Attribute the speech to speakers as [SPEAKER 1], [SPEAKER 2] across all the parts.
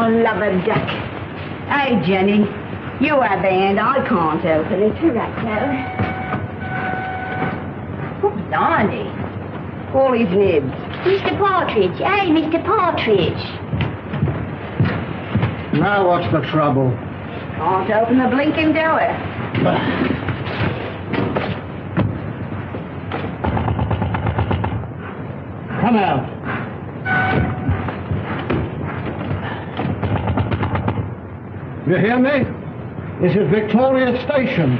[SPEAKER 1] Oh, love a duck. Hey, Jenny, you have the hand. I can't open it. Oh, blimey. All his nibs.
[SPEAKER 2] Mr. Partridge. Hey, Mr. Partridge.
[SPEAKER 3] Now what's the trouble?
[SPEAKER 1] Can't open the blinking door.
[SPEAKER 3] Come out. You hear me? This is Victoria Station.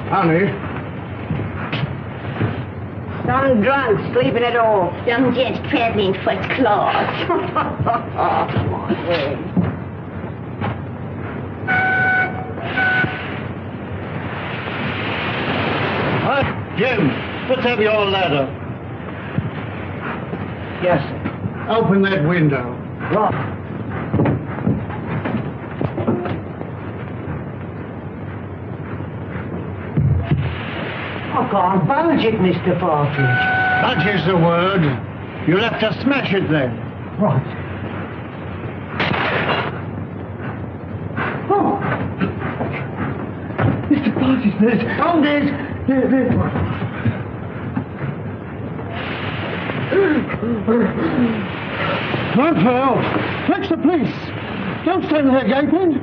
[SPEAKER 3] Honey.
[SPEAKER 1] Some drunk sleeping it off.
[SPEAKER 2] Some gent traveling first class.
[SPEAKER 1] My word.
[SPEAKER 3] Jim, let's have your ladder. Yes, sir. Open that window.
[SPEAKER 1] Right.
[SPEAKER 3] I can't budge it, Mr. Partridge. Budge is the word. You'll have to smash it then. Right. Oh! Mr. Partridge, there's one. Run for help! Fetch the police! Don't stand there gaping!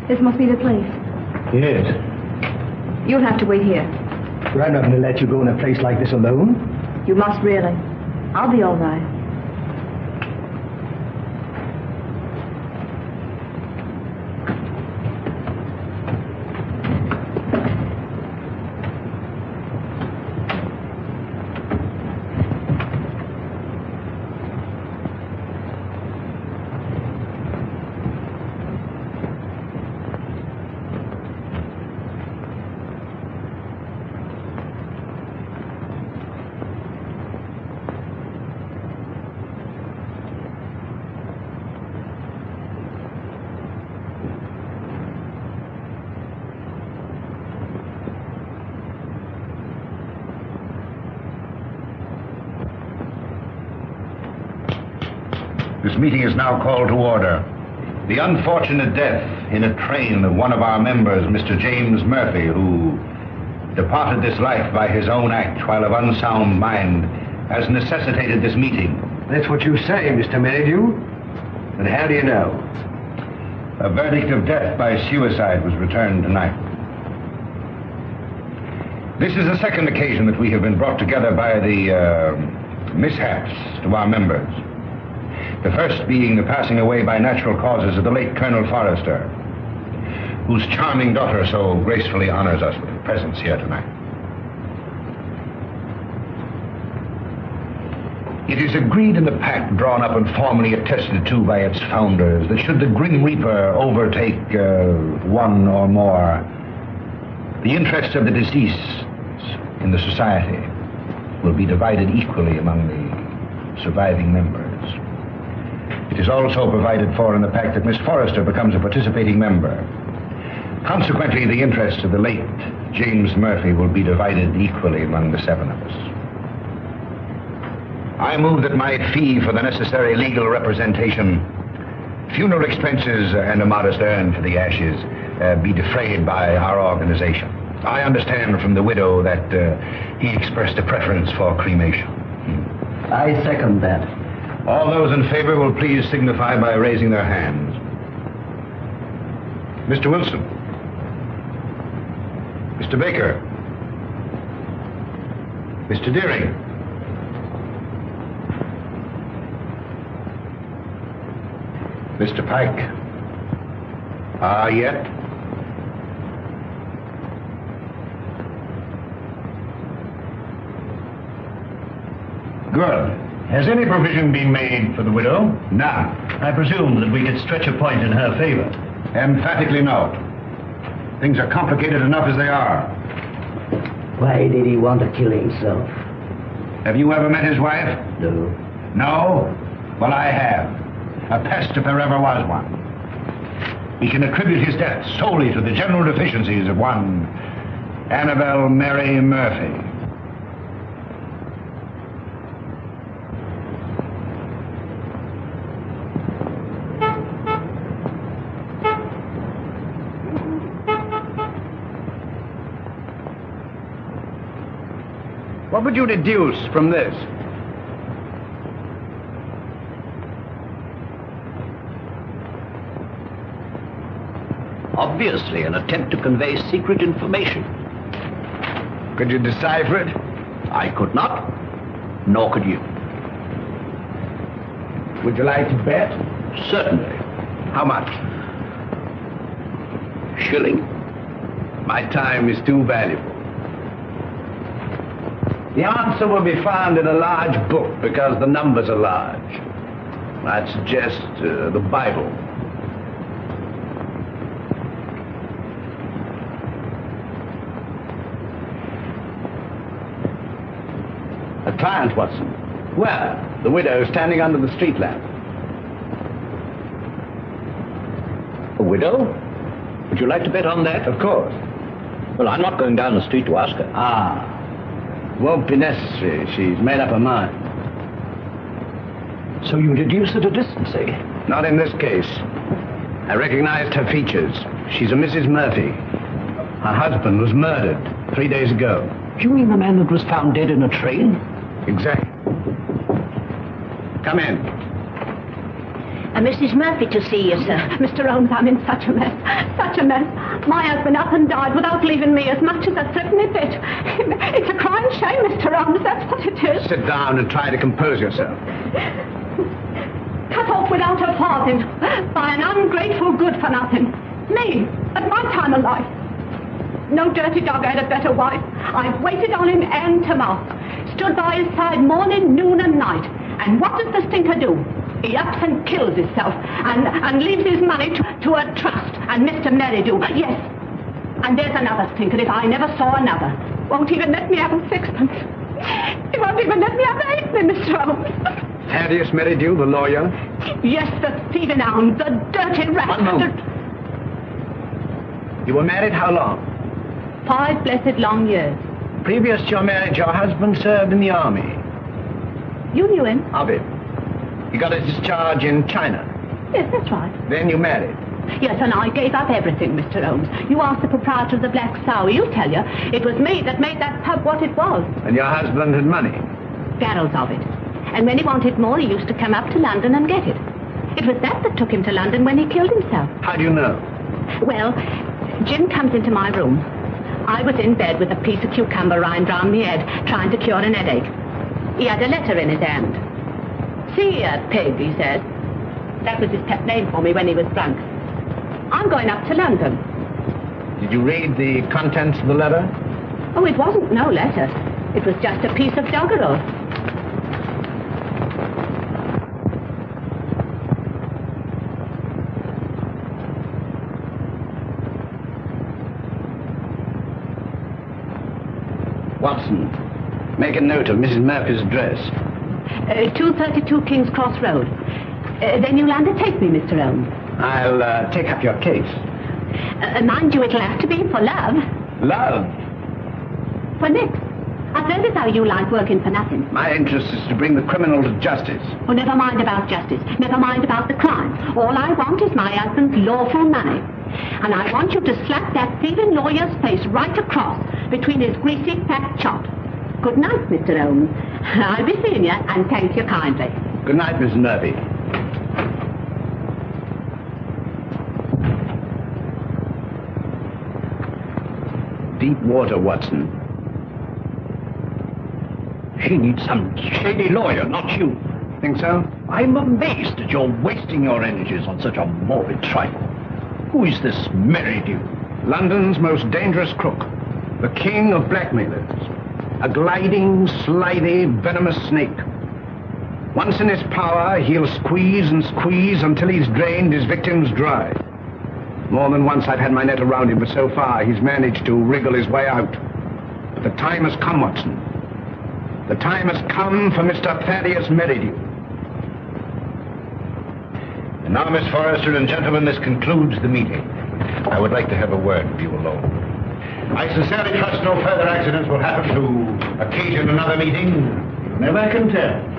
[SPEAKER 4] This must be the place.
[SPEAKER 5] Yes.
[SPEAKER 4] You'll have to wait here.
[SPEAKER 5] I'm not going to let you go in a place like this alone.
[SPEAKER 4] You must really. I'll be all right.
[SPEAKER 6] This meeting is now called to order. The unfortunate death in a train of one of our members, Mr. James Murphy, who departed this life by his own act while of unsound mind, has necessitated this meeting.
[SPEAKER 5] That's what you say, Mr. Merridew. But how do you know?
[SPEAKER 6] A verdict of death by suicide was returned tonight. This is the second occasion that we have been brought together by the mishaps to our members. The first being the passing away by natural causes of the late Colonel Forrester, whose charming daughter so gracefully honors us with her presence here tonight. It is agreed in the pact drawn up and formally attested to by its founders that should the Grim Reaper overtake one or more, the interests of the deceased in the society will be divided equally among the surviving members. It is also provided for in the pact that Miss Forrester becomes a participating member. Consequently, the interests of the late James Murphy will be divided equally among the seven of us. I move that my fee for the necessary legal representation, funeral expenses, and a modest urn for the ashes be defrayed by our organization. I understand from the widow that he expressed a preference for cremation.
[SPEAKER 5] I second that.
[SPEAKER 6] All those in favor will please signify by raising their hands. Mr. Wilson. Mr. Baker. Mr. Deering. Mr. Pike. Yet? Good. Has any provision been made for the widow? None. I presume that we could stretch a point in her favor. Emphatically no. Things are complicated enough as they are.
[SPEAKER 3] Why did he want to kill himself?
[SPEAKER 6] Have you ever met his wife?
[SPEAKER 3] No.
[SPEAKER 6] No? Well, I have. A pest if there ever was one. He can attribute his death solely to the general deficiencies of one Annabelle Mary Murphy.
[SPEAKER 5] What would you deduce from this?
[SPEAKER 7] Obviously, an attempt to convey secret information.
[SPEAKER 5] Could you decipher it?
[SPEAKER 7] I could not, nor could you.
[SPEAKER 5] Would you like to bet?
[SPEAKER 7] Certainly.
[SPEAKER 5] How much?
[SPEAKER 7] Shilling.
[SPEAKER 5] My time is too valuable. The answer will be found in a large book because the numbers are large. I'd suggest the Bible. A client, Watson. Where? The widow standing under the street lamp.
[SPEAKER 7] A widow? Would you like to bet on that?
[SPEAKER 5] Of course.
[SPEAKER 7] Well, I'm not going down the street to ask her.
[SPEAKER 5] Ah. Won't be necessary. She's made up her mind.
[SPEAKER 7] So you deduce at a distance, eh?
[SPEAKER 5] Not in this case. I recognized her features. She's a Mrs. Murphy. Her husband was murdered 3 days ago.
[SPEAKER 7] You mean the man that was found dead in a train?
[SPEAKER 5] Exactly. Come in.
[SPEAKER 2] Mrs. Murphy to see you, sir.
[SPEAKER 1] Mr. Holmes, I'm in such a mess. Such a mess. My husband up and died without leaving me as much as a threepenny bit. It's a crying shame, Mr. Holmes. That's what it is.
[SPEAKER 5] Sit down and try to compose yourself.
[SPEAKER 1] Cut off without a farthing by an ungrateful good-for-nothing. Me, at my time of life. No dirty dog had a better wife. I've waited on him hand to mouth. Stood by his side morning, noon and night. And what does the stinker do? He ups and kills himself and leaves his money to a trust and Mr. Merridew. Yes. And there's another stinker if I never saw another. Won't even let me have a sixpence. He won't even let me have a halfpenny, Mr. Holmes.
[SPEAKER 5] Thaddeus Merridew, the lawyer?
[SPEAKER 1] Yes, the thieving hound, the dirty rat.
[SPEAKER 5] One moment. You were married how long?
[SPEAKER 1] 5 blessed long years.
[SPEAKER 5] Previous to your marriage, your husband served in the army.
[SPEAKER 1] You knew him?
[SPEAKER 5] Of it. He got a discharge in China.
[SPEAKER 1] Yes, that's right.
[SPEAKER 5] Then you married.
[SPEAKER 1] Yes, and I gave up everything, Mr. Holmes. You asked the proprietor of the Black Sow. He'll tell you. It was me that made that pub what it was.
[SPEAKER 5] And your husband had money.
[SPEAKER 1] Barrels of it. And when he wanted more, he used to come up to London and get it. It was that took him to London when he killed himself.
[SPEAKER 5] How do you know?
[SPEAKER 1] Well, Jim comes into my room. I was in bed with a piece of cucumber rind round my head, trying to cure an headache. He had a letter in his hand. See here, pig, he said. That was his pet name for me when he was drunk. I'm going up to London.
[SPEAKER 5] Did you read the contents of the letter?
[SPEAKER 1] Oh, it wasn't no letter. It was just a piece of doggerel.
[SPEAKER 5] Watson, make a note of Mrs. Murphy's address.
[SPEAKER 1] 232 King's Cross Road. Then you'll undertake me, Mr. Holmes.
[SPEAKER 5] I'll take up your case.
[SPEAKER 1] Mind you, it'll have to be for love.
[SPEAKER 5] Love?
[SPEAKER 1] For Nick. I've heard as how you like working for nothing.
[SPEAKER 5] My interest is to bring the criminal to justice.
[SPEAKER 1] Oh, never mind about justice. Never mind about the crime. All I want is my husband's lawful money. And I want you to slap that thieving lawyer's face right across between his greasy fat chop. Good night, Mr. Holmes. I'll be seeing you, and thank you kindly.
[SPEAKER 5] Good night, Mrs. Murphy. Deep water, Watson.
[SPEAKER 7] She needs some shady lawyer, not you.
[SPEAKER 5] Think so?
[SPEAKER 7] I'm amazed that you're wasting your energies on such a morbid trifle. Who is this Merridew?
[SPEAKER 5] London's most dangerous crook. The king of blackmailers. A gliding, slithy, venomous snake. Once in his power, he'll squeeze and squeeze until he's drained his victims dry. More than once I've had my net around him, but so far he's managed to wriggle his way out. The time has come, Watson. The time has come for Mr. Thaddeus Merridew.
[SPEAKER 6] And now, Miss Forrester and gentlemen, this concludes the meeting. I would like to have a word with you alone. I sincerely trust no further accidents will happen to occasion another meeting. You never can tell.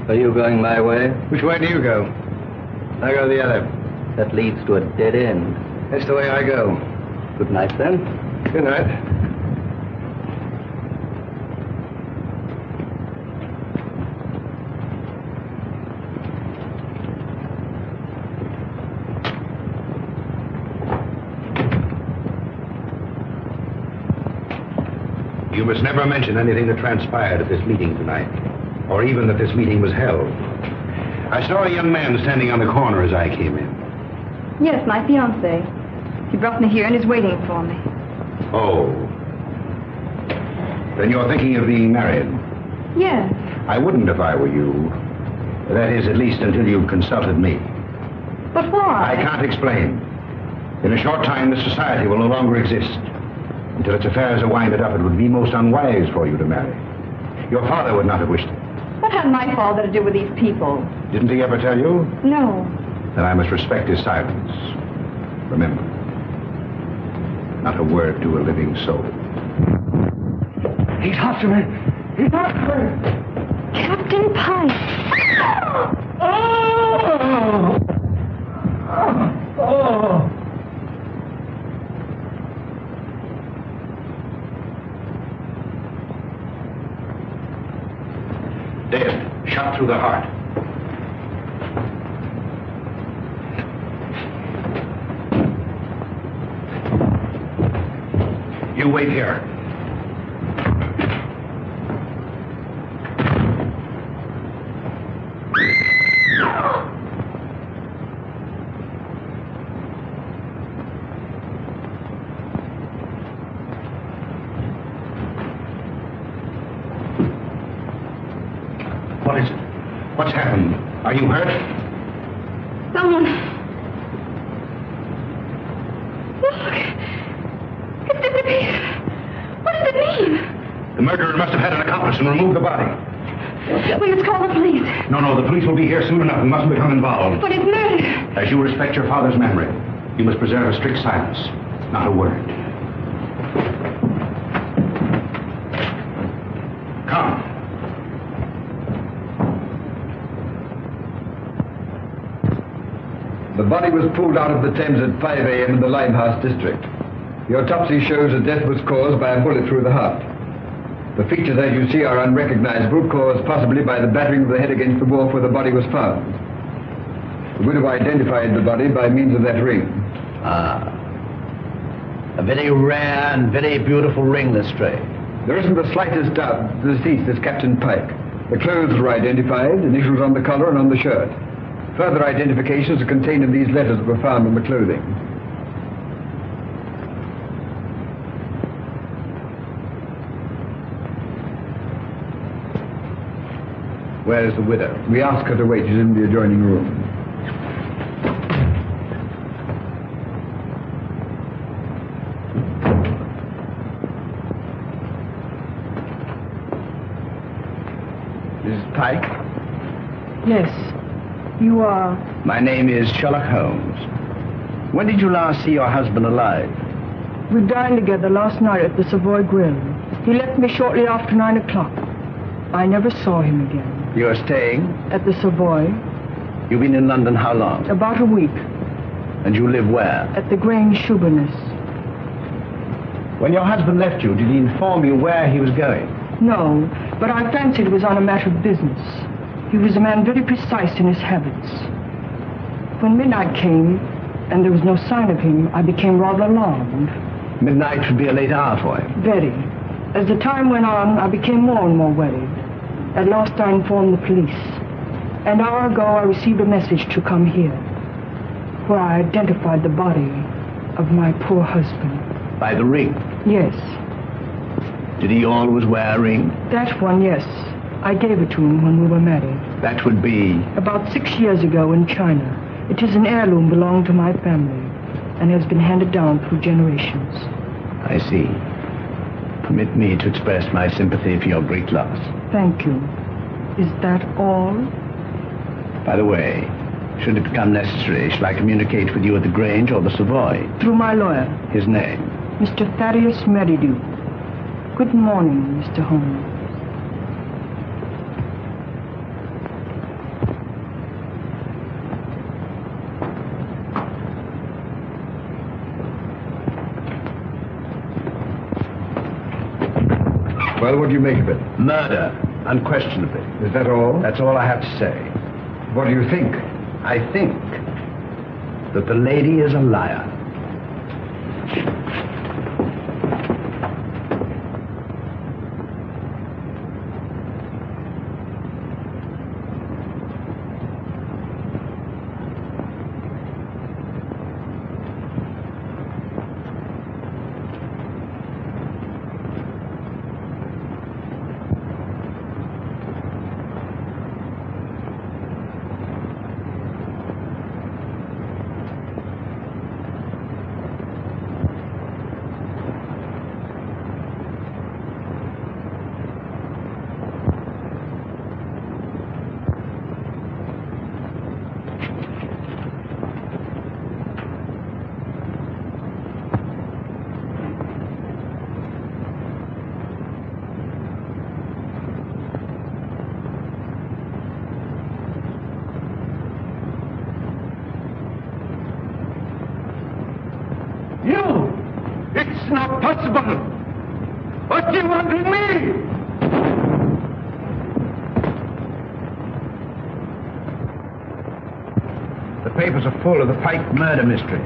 [SPEAKER 8] Are you going my way?
[SPEAKER 5] Which way do you go?
[SPEAKER 8] I go the other. That leads to a dead end.
[SPEAKER 5] That's the way I go.
[SPEAKER 8] Good night, then.
[SPEAKER 5] Good night.
[SPEAKER 6] You must never mention anything that transpired at this meeting tonight, or even that this meeting was held. I saw a young man standing on the corner as I came in.
[SPEAKER 4] Yes, my fiancé. He brought me here and is waiting for me.
[SPEAKER 6] Oh. Then you're thinking of being married?
[SPEAKER 4] Yes.
[SPEAKER 6] I wouldn't if I were you. That is, at least until you've consulted me.
[SPEAKER 4] But why?
[SPEAKER 6] I can't explain. In a short time, this society will no longer exist. Until its affairs are winded up, it would be most unwise for you to marry. Your father would not have wished it.
[SPEAKER 4] What had my father to do with these people?
[SPEAKER 6] Didn't he ever tell you?
[SPEAKER 4] No.
[SPEAKER 6] Then I must respect his silence. Remember, not a word to a living soul.
[SPEAKER 3] He's after me. He's after me.
[SPEAKER 4] Captain Pike.
[SPEAKER 3] Oh! Oh!
[SPEAKER 6] Dead, shot through the heart. You wait here. What is it? What's happened? Are you hurt?
[SPEAKER 4] Someone. Look. It's disappeared. What does it mean?
[SPEAKER 6] The murderer must have had an accomplice and removed the body.
[SPEAKER 4] We must call the police.
[SPEAKER 6] No, the police will be here soon enough. We mustn't become involved.
[SPEAKER 4] But it's murder.
[SPEAKER 6] As you respect your father's memory, you must preserve a strict silence. Not a word. Come.
[SPEAKER 9] The body was pulled out of the Thames at 5 a.m. in the Limehouse district. The autopsy shows that death was caused by a bullet through the heart. The features, as you see, are unrecognizable, caused possibly by the battering of the head against the wall where the body was found. The widow identified the body by means of that ring.
[SPEAKER 7] Ah. A very rare and very beautiful ring, Lestrade.
[SPEAKER 9] There isn't the slightest doubt the deceased is Captain Pike. The clothes were identified, initials on the collar and on the shirt. Further identifications are contained in these letters that were found in the clothing.
[SPEAKER 6] Where is the widow?
[SPEAKER 9] We asked her to wait. She's in the adjoining room.
[SPEAKER 7] Mrs. Pike?
[SPEAKER 10] Yes. You are?
[SPEAKER 7] My name is Sherlock Holmes. When did you last see your husband alive?
[SPEAKER 10] We dined together last night at the Savoy Grill. He left me shortly after 9 o'clock. I never saw him again.
[SPEAKER 7] You're staying?
[SPEAKER 10] At the Savoy.
[SPEAKER 7] You've been in London how long?
[SPEAKER 10] About a week.
[SPEAKER 7] And you live where?
[SPEAKER 10] At the Grange Shoeburyness.
[SPEAKER 7] When your husband left you, did he inform you where he was going?
[SPEAKER 10] No, but I fancied it was on a matter of business. He was a man very precise in his habits. When midnight came, and there was no sign of him, I became rather alarmed.
[SPEAKER 7] Midnight would be a late hour for him.
[SPEAKER 10] Very. As the time went on, I became more and more worried. At last I informed the police. An hour ago, I received a message to come here. where I identified the body of my poor husband.
[SPEAKER 7] By the ring?
[SPEAKER 10] Yes.
[SPEAKER 7] Did he always wear a ring?
[SPEAKER 10] That one, yes. I gave it to him when we were married.
[SPEAKER 7] That would be...
[SPEAKER 10] About 6 years ago in China. It is an heirloom belonging to my family and has been handed down through generations.
[SPEAKER 7] I see. Permit me to express my sympathy for your great loss.
[SPEAKER 10] Thank you. Is that all?
[SPEAKER 7] By the way, should it become necessary, shall I communicate with you at the Grange or the Savoy?
[SPEAKER 10] Through my lawyer.
[SPEAKER 7] His name?
[SPEAKER 10] Mr. Thaddeus Merridew. Good morning, Mr. Holmes.
[SPEAKER 9] Well, what do you make of it?
[SPEAKER 7] Murder, unquestionably.
[SPEAKER 9] Is that all?
[SPEAKER 7] That's all I have to say.
[SPEAKER 9] What do you think?
[SPEAKER 7] I think that the lady is a liar.
[SPEAKER 5] It's not possible! What do you want with me?
[SPEAKER 7] The papers are full of the Pike murder mystery.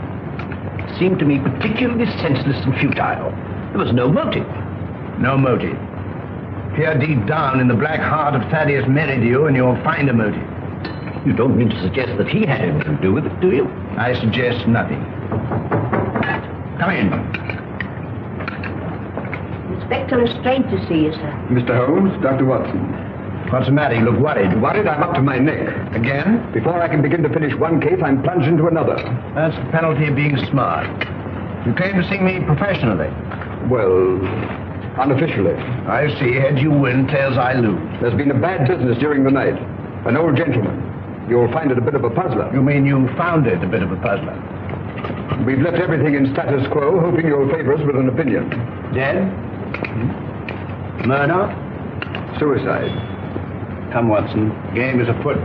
[SPEAKER 7] It seemed to me particularly senseless and futile. There was no motive. No motive. Peer deep down in the black heart of Thaddeus Merridew and you'll find a motive. You don't mean to suggest that he had anything to do with it, do you? I suggest nothing. Come in.
[SPEAKER 2] Inspector Lestrade to see you, sir.
[SPEAKER 9] Mr. Holmes, Dr. Watson.
[SPEAKER 7] What's the matter? You look worried.
[SPEAKER 9] Worried? I'm up to my neck.
[SPEAKER 7] Again?
[SPEAKER 9] Before I can begin to finish one case, I'm plunged into another.
[SPEAKER 7] That's the penalty of being smart. You came to see me professionally.
[SPEAKER 9] Well, unofficially.
[SPEAKER 7] I see. Heads you win, tails I lose.
[SPEAKER 9] There's been a bad business during the night. An old gentleman. You'll find it a bit of a puzzler.
[SPEAKER 7] You mean you found it a bit of a puzzler?
[SPEAKER 9] We've left everything in status quo, hoping you'll favor us with an opinion.
[SPEAKER 7] Dead? Murder?
[SPEAKER 9] Suicide.
[SPEAKER 7] Come, Watson. Game is afoot.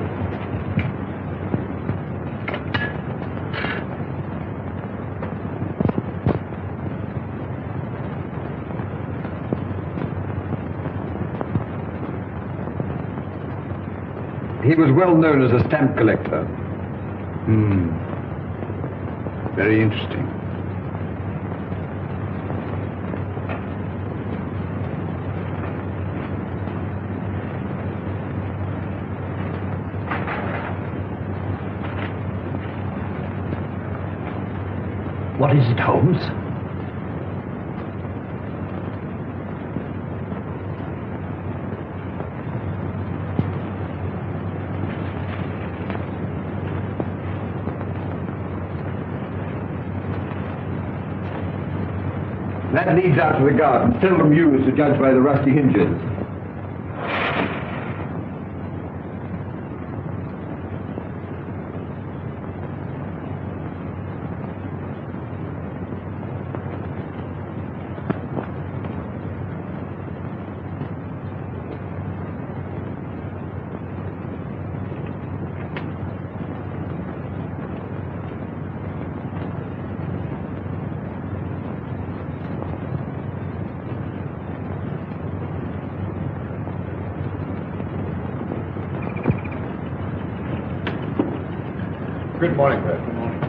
[SPEAKER 9] He was well known as a stamp collector.
[SPEAKER 7] Very interesting. What is it, Holmes?
[SPEAKER 9] That leads out to the garden, seldom used to judge by the rusty hinges.
[SPEAKER 11] Good morning, Bert. Good morning.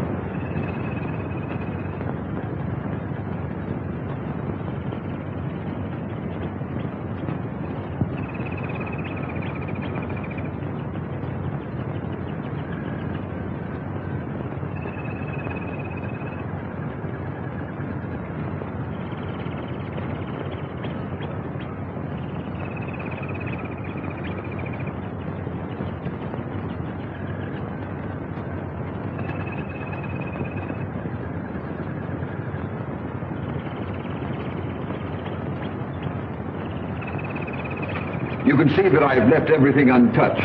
[SPEAKER 9] You can see that I've left everything untouched.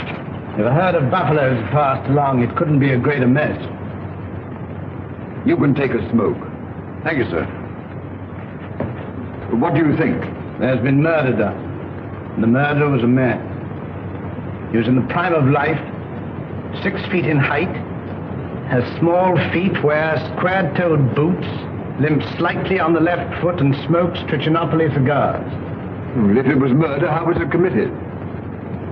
[SPEAKER 7] If a herd of buffaloes passed along, it couldn't be a greater mess.
[SPEAKER 9] You can take a smoke.
[SPEAKER 7] Thank you, sir.
[SPEAKER 9] What do you think?
[SPEAKER 7] There's been murder done. And the murderer was a man. He was in the prime of life, 6 feet in height, has small feet, wears square-toed boots, limps slightly on the left foot, and smokes Trichinopoly cigars.
[SPEAKER 9] If it was murder, how was it committed?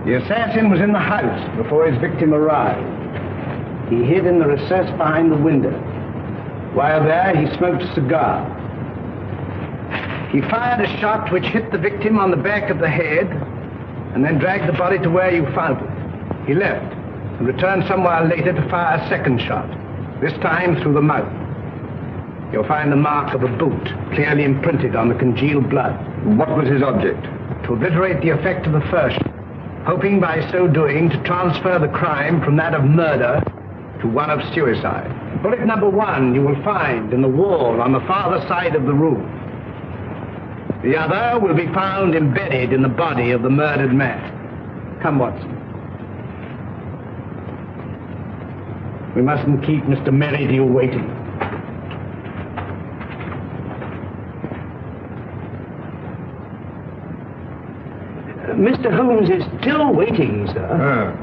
[SPEAKER 7] The assassin was in the house before his victim arrived. He hid in the recess behind the window. While there, he smoked a cigar. He fired a shot which hit the victim on the back of the head and then dragged the body to where you found it. He left and returned some while later to fire a second shot, this time through the mouth. You'll find the mark of a boot clearly imprinted on the congealed blood.
[SPEAKER 9] What was his object?
[SPEAKER 7] To obliterate the effect of the first, hoping by so doing to transfer the crime from that of murder to one of suicide. Bullet number 1 you will find in the wall on the farther side of the room. The other will be found embedded in the body of the murdered man. Come, Watson. We mustn't keep Mr. Merridew waiting.
[SPEAKER 12] Mr. Holmes is still waiting, sir.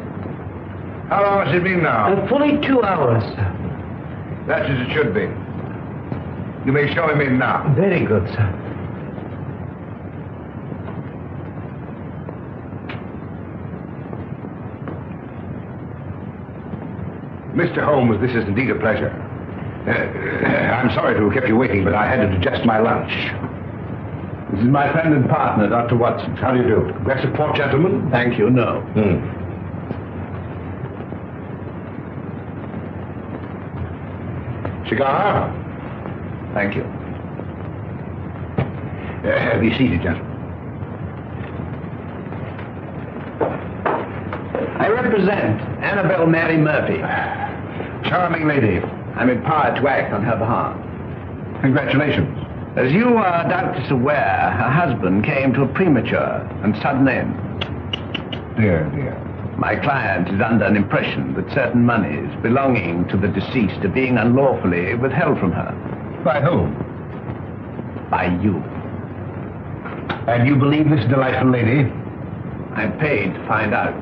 [SPEAKER 6] How long has it been now?
[SPEAKER 12] Fully 2 hours, sir.
[SPEAKER 6] That's as it should be. You may show him in now.
[SPEAKER 12] Very good, sir.
[SPEAKER 6] Mr. Holmes, this is indeed a pleasure. I'm sorry to have kept you waiting, but I had to digest my lunch. This is my friend and partner, Dr. Watson. How do you do? Glass of port, gentlemen?
[SPEAKER 7] Thank you, no.
[SPEAKER 6] Cigar?
[SPEAKER 7] Thank you.
[SPEAKER 6] Be seated, gentlemen.
[SPEAKER 7] I represent Annabelle Mary Murphy.
[SPEAKER 6] Charming lady.
[SPEAKER 7] I'm empowered to act on her behalf.
[SPEAKER 6] Congratulations.
[SPEAKER 7] As you are doubtless aware, her husband came to a premature and sudden end.
[SPEAKER 6] Dear, dear.
[SPEAKER 7] My client is under an impression that certain monies belonging to the deceased are being unlawfully withheld from her.
[SPEAKER 6] By whom?
[SPEAKER 7] By you.
[SPEAKER 6] And you believe this delightful lady?
[SPEAKER 7] I'm paid to find out.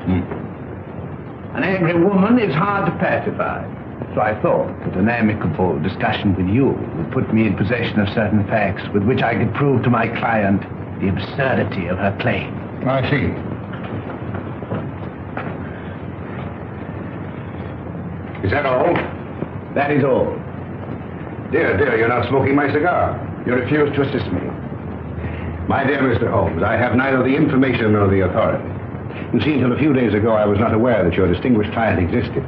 [SPEAKER 7] An angry woman is hard to pacify. So I thought that an amicable discussion with you would put me in possession of certain facts with which I could prove to my client the absurdity of her claim.
[SPEAKER 6] I see. Is that all?
[SPEAKER 7] That is all.
[SPEAKER 6] Dear, dear, you're not smoking my cigar. You refuse to assist me. My dear Mr. Holmes, I have neither the information nor the authority. You see, until a few days ago, I was not aware that your distinguished client existed.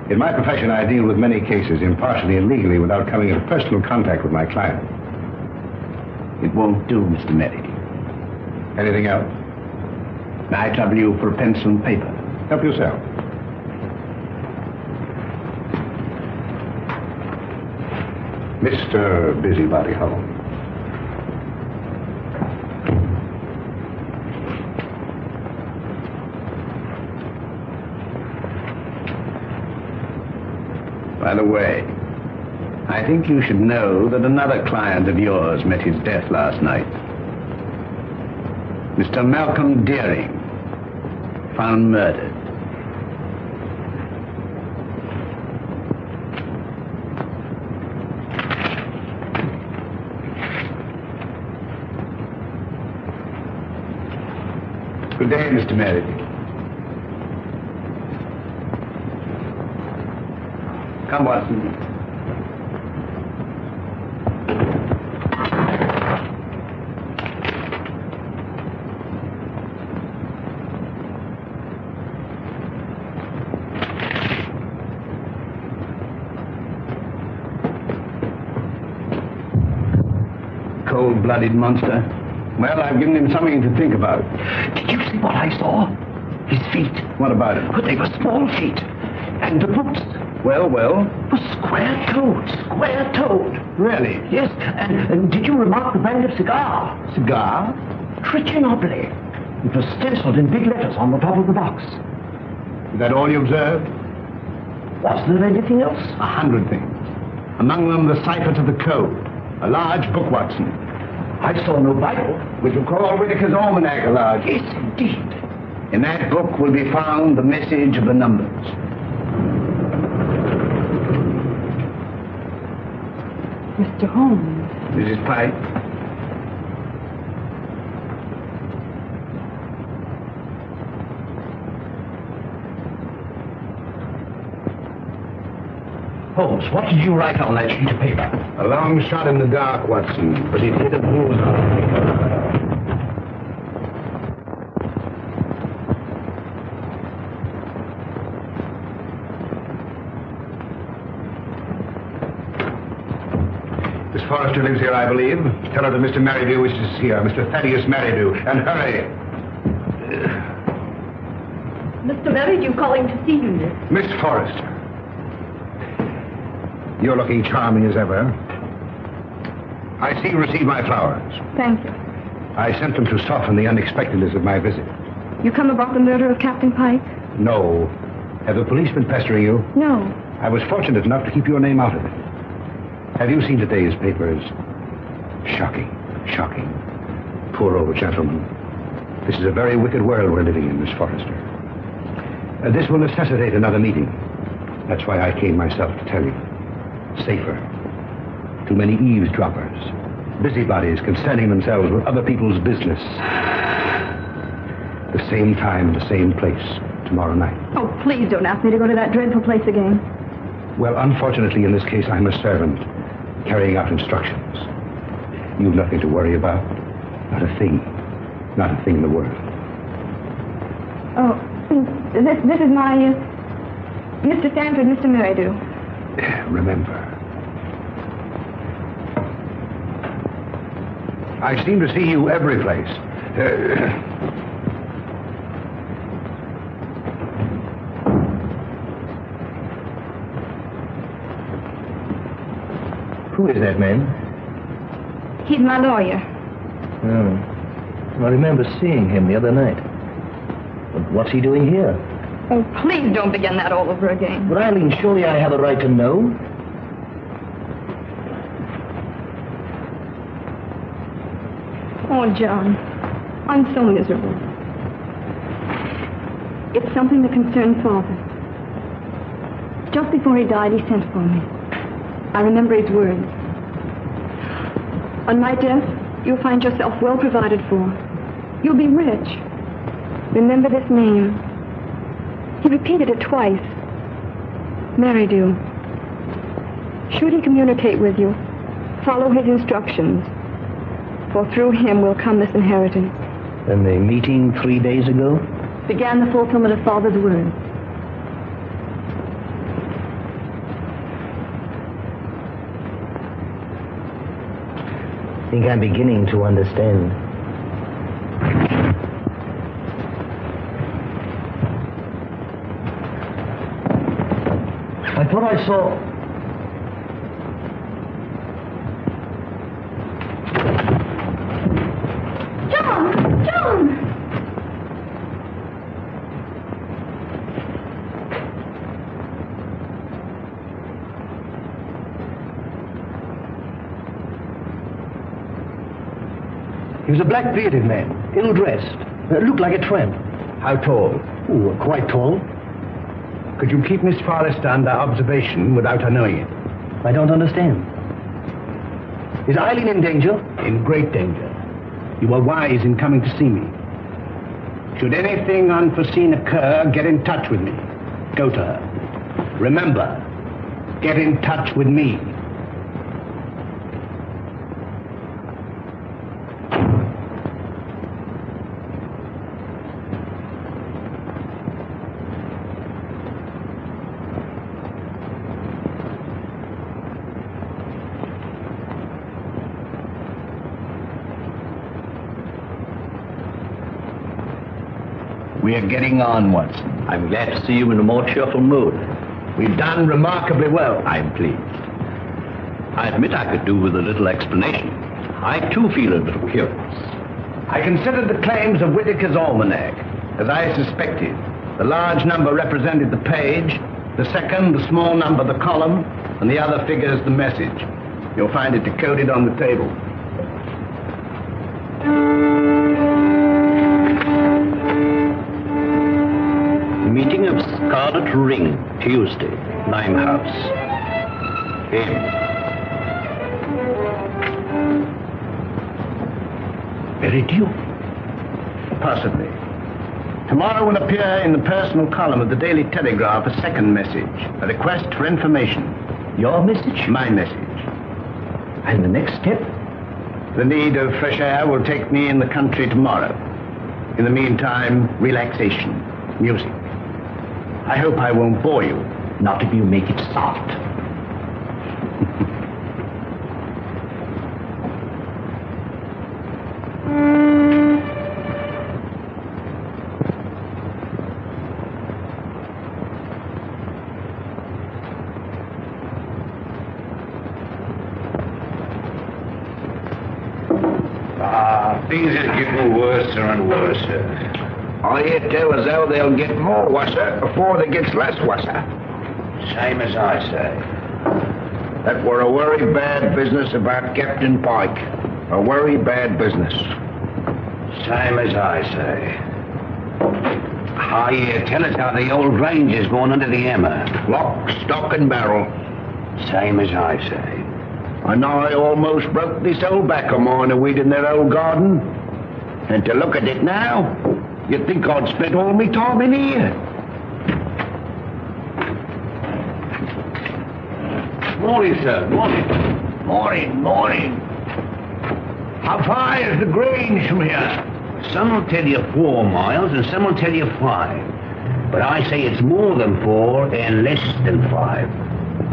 [SPEAKER 6] In my profession, I deal with many cases, impartially and legally, without coming into personal contact with my client.
[SPEAKER 7] It won't do, Mr. Merridew.
[SPEAKER 6] Anything else?
[SPEAKER 7] May I trouble you for a pencil and paper?
[SPEAKER 6] Help yourself. Mr. Busybody Holmes.
[SPEAKER 7] By the way, I think you should know that another client of yours met his death last night. Mr. Malcolm Deering, found murdered. Good day, Mr. Merridew. Come, Watson. Cold-blooded monster. Well, I've given him something to think about.
[SPEAKER 12] Did you see what I saw? His feet.
[SPEAKER 7] What about it?
[SPEAKER 12] But they were small feet. And the boots.
[SPEAKER 7] Well?
[SPEAKER 12] Was square-toed. Square-toed.
[SPEAKER 7] Really?
[SPEAKER 12] Yes. And did you remark the brand of cigar?
[SPEAKER 7] Cigar?
[SPEAKER 12] Trichinopoly. It was stenciled in big letters on the top of the box.
[SPEAKER 5] Is that all you observed?
[SPEAKER 12] Was there anything else?
[SPEAKER 5] 100 things. Among them, the cipher to the code. A large book, Watson.
[SPEAKER 12] I saw no Bible.
[SPEAKER 5] Which will call Whitaker's Almanac a large.
[SPEAKER 12] Yes, indeed.
[SPEAKER 5] In that book will be found the message of the numbers.
[SPEAKER 10] Mr. Holmes.
[SPEAKER 5] Mrs. Pike?
[SPEAKER 12] Holmes, what did you write on that sheet of paper?
[SPEAKER 5] A long shot in the dark, Watson, but it hit a bullseye. Miss Forrester lives here, I believe. Tell her that Mr. Merridew wishes to see her. Mr. Thaddeus Merridew. And hurry.
[SPEAKER 1] Mr. Merridew calling to see you, miss.
[SPEAKER 5] Miss Forrester. You're looking charming as ever. I see you received my flowers.
[SPEAKER 4] Thank you.
[SPEAKER 5] I sent them to soften the unexpectedness of my visit.
[SPEAKER 4] You come about the murder of Captain Pike?
[SPEAKER 5] No. Have the police been pestering you?
[SPEAKER 4] No.
[SPEAKER 5] I was fortunate enough to keep your name out of it. Have you seen today's papers? Shocking. Shocking. Poor old gentleman. This is a very wicked world we're living in, Miss Forrester. This will necessitate another meeting. That's why I came myself to tell you. Safer. Too many eavesdroppers. Busybodies concerning themselves with other people's business. The same time, the same place, tomorrow night.
[SPEAKER 4] Oh, please don't ask me to go to that dreadful place again.
[SPEAKER 5] Well, unfortunately, in this case, I'm a servant, carrying out instructions. You've nothing to worry about. Not a thing. Not a thing in the world.
[SPEAKER 4] Oh, this is my, Mr. Stanford, Mr. Merridew.
[SPEAKER 5] Remember. I seem to see you every place.
[SPEAKER 12] Who is that man?
[SPEAKER 4] He's my lawyer.
[SPEAKER 12] Oh. I remember seeing him the other night. But what's he doing here?
[SPEAKER 4] Oh, please don't begin that all over again.
[SPEAKER 12] But Eileen, surely I have a right to know.
[SPEAKER 4] Oh, John, I'm so miserable. It's something that concerns Father. Just before he died, he sent for me. I remember his words. On my death, you'll find yourself well provided for. You'll be rich. Remember this name. He repeated it twice. Merridew. Should he communicate with you, follow his instructions, for through him will come this inheritance.
[SPEAKER 12] And the meeting 3 days ago?
[SPEAKER 4] Began the fulfillment of Father's words.
[SPEAKER 12] I think I'm beginning to understand. I thought I saw...
[SPEAKER 1] John!
[SPEAKER 12] He was a black-bearded man, ill-dressed, looked like a tramp.
[SPEAKER 5] How tall?
[SPEAKER 12] Oh, quite tall.
[SPEAKER 5] Could you keep Miss Forrester under observation without her knowing it?
[SPEAKER 12] I don't understand. Is Eileen in danger?
[SPEAKER 5] In great danger. You were wise in coming to see me. Should anything unforeseen occur, get in touch with me. Go to her. Remember, get in touch with me. We are getting on, Watson.
[SPEAKER 8] I'm glad to see you in a more cheerful mood.
[SPEAKER 5] We've done remarkably well.
[SPEAKER 8] I'm pleased. I admit I could do with a little explanation. I, too, feel a little curious.
[SPEAKER 5] I considered the claims of Whitaker's almanac. As I suspected, the large number represented the page, the second, the small number, the column, and the other figures the message. You'll find it decoded on the table.
[SPEAKER 7] Meeting of Scarlet Ring, Tuesday, Limehouse. M.
[SPEAKER 5] Meridiu? Possibly. Tomorrow will appear in the personal column of the Daily Telegraph a second message, a request for information.
[SPEAKER 7] Your message?
[SPEAKER 5] My message.
[SPEAKER 7] And the next step?
[SPEAKER 5] The need of fresh air will take me in the country tomorrow. In the meantime, relaxation, music. I hope I won't bore you.
[SPEAKER 7] Not if you make it soft.
[SPEAKER 6] Things are getting worse and worse. I hear tell as how they'll get more worser before they gets less worser. Same as I say. That were a very bad business about Captain Pike. A very bad business. Same as I say. I hear tell us how the old ranger's going under the hammer. Lock, stock, and barrel. Same as I say. And I almost broke this old back of mine a weed in their old garden. And to look at it now, you'd think I'd spent all my time in here. Morning, sir. Morning. Morning. How far is the Grange from here? Some will tell you 4 miles and some will tell you 5. But I say it's more than 4 and less than 5.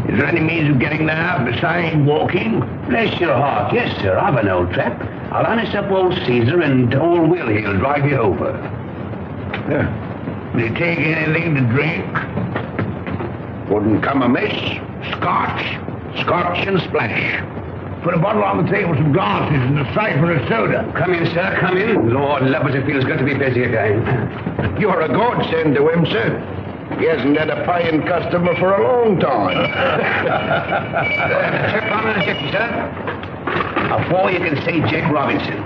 [SPEAKER 6] Is there any means of getting there besides walking? Bless your heart, yes, sir. I've an old trap. I'll harness up old Caesar and old Will he'll drive you over. Will you take anything to drink? Wouldn't come amiss. Scotch and splash. Put a bottle on the table, some glasses, and a siphon of soda. Come in, sir, come in. Lord love us, it feels good to be busy again. You're a godsend to him, sir. He hasn't had a paying customer for a long time. Trip on a ticket, sir. Before you can see Jack Robinson.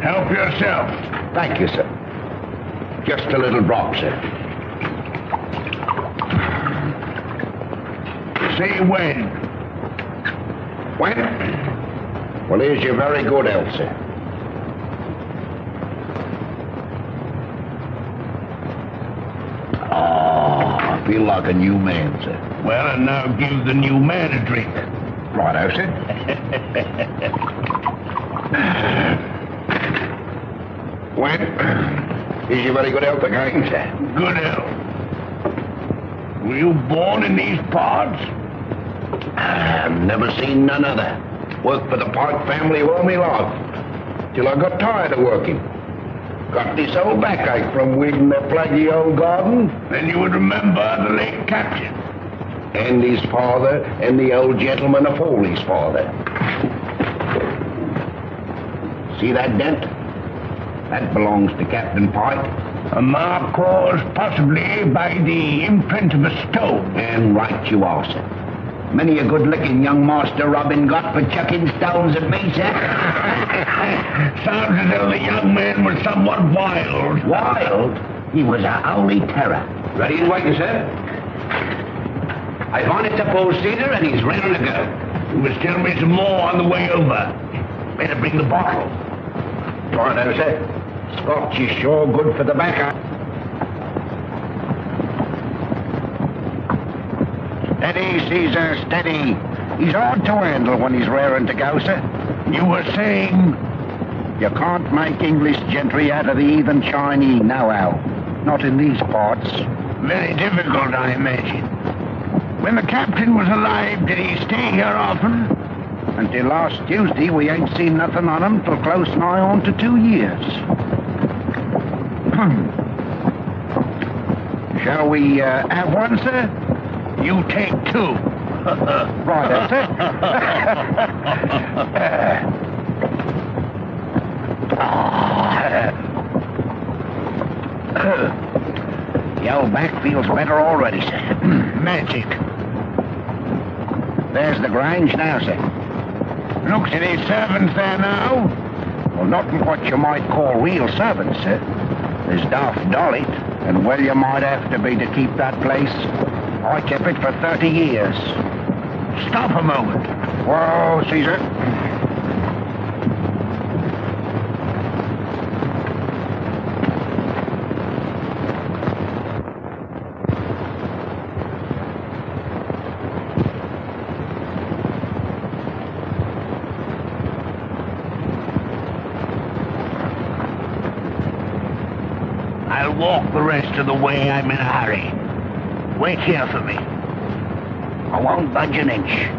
[SPEAKER 6] Help yourself. Thank you, sir. Just a little drop, sir. See when? When? Well, here's your very good health, sir. I feel like a new man, sir. Well, and now give the new man a drink. Righto, sir. When? Is your very good health again, sir? Good health. Were you born in these parts? I've never seen none other. Worked for the Pike family all my life. Till I got tired of working. Got this old backache from weeding their plaguey old garden. Then you would remember the late captain. And his father, and the old gentleman afore his father. See that dent? That belongs to Captain Pike. A mark caused possibly by the imprint of a stone. And right you are, sir. Many a good licking young Master Robin got for chucking stones at me, sir. Sounds as though the young man was somewhat wild. Wild? He was a holy terror. Ready and waiting, sir. I've harnessed up old Caesar and he's ready to go. You must tell me some more on the way over. Better bring the bottle. Righto, sir. Scotch is sure good for the backer. Steady, Caesar, steady. He's hard to handle when he's raring to go, sir. You were saying? You can't make English gentry out of the heathen Chinese now-how. Not in these parts. Very difficult, I imagine. When the captain was alive, did he stay here often? Until last Tuesday, we ain't seen nothing on him till close nigh on to 2 years. Shall we have one, sir? You take 2. Right, that's it. Ah.
[SPEAKER 5] lunatic.
[SPEAKER 6] There's the Grange now, sir.
[SPEAKER 5] Looks at his servants there now.
[SPEAKER 6] Well, not what you might call real servants, sir. There's Daft Dolly, and well you might have to be to keep that place. I kept it for 30 years.
[SPEAKER 5] Stop a moment.
[SPEAKER 6] Whoa, Caesar.
[SPEAKER 5] I'll walk the rest of the way. I'm in a hurry. Wait here for me.
[SPEAKER 6] I won't budge an inch.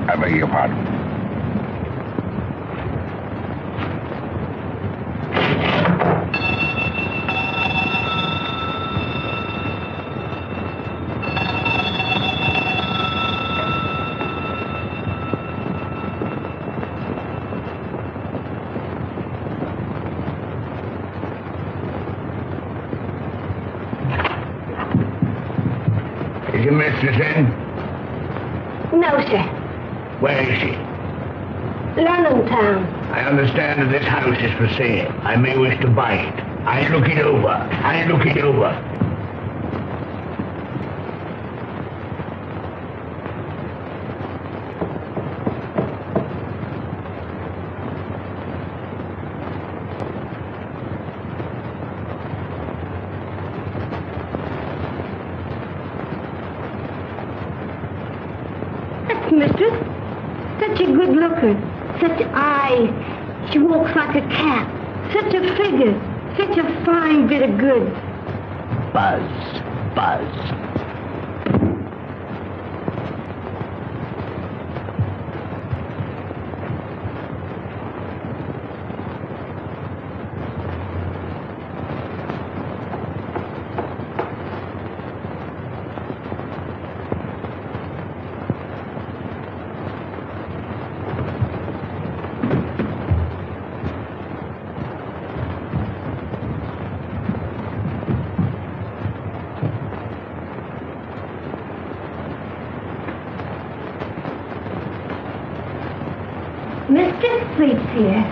[SPEAKER 5] I beg your pardon. Is your mistress in?
[SPEAKER 2] No, sir.
[SPEAKER 5] Where is she?
[SPEAKER 2] London town.
[SPEAKER 5] I understand that this house is for sale. I may wish to buy it. I look it over. I look it over.
[SPEAKER 2] That's mistress. Such a good looker. Such eyes. She walks like a cat. Such a figure. Such a fine bit of goods.
[SPEAKER 5] Buzz. Buzz.
[SPEAKER 2] Mistress sleeps here.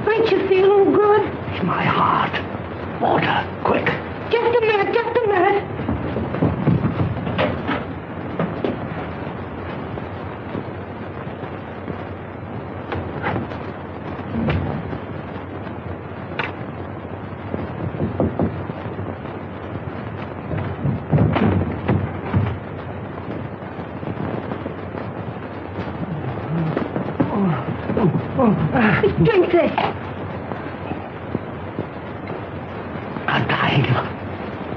[SPEAKER 2] Ain't you feeling good?
[SPEAKER 5] It's my heart. Water, quick.
[SPEAKER 2] Just a minute, just a minute. Drink this.
[SPEAKER 5] I'm dying.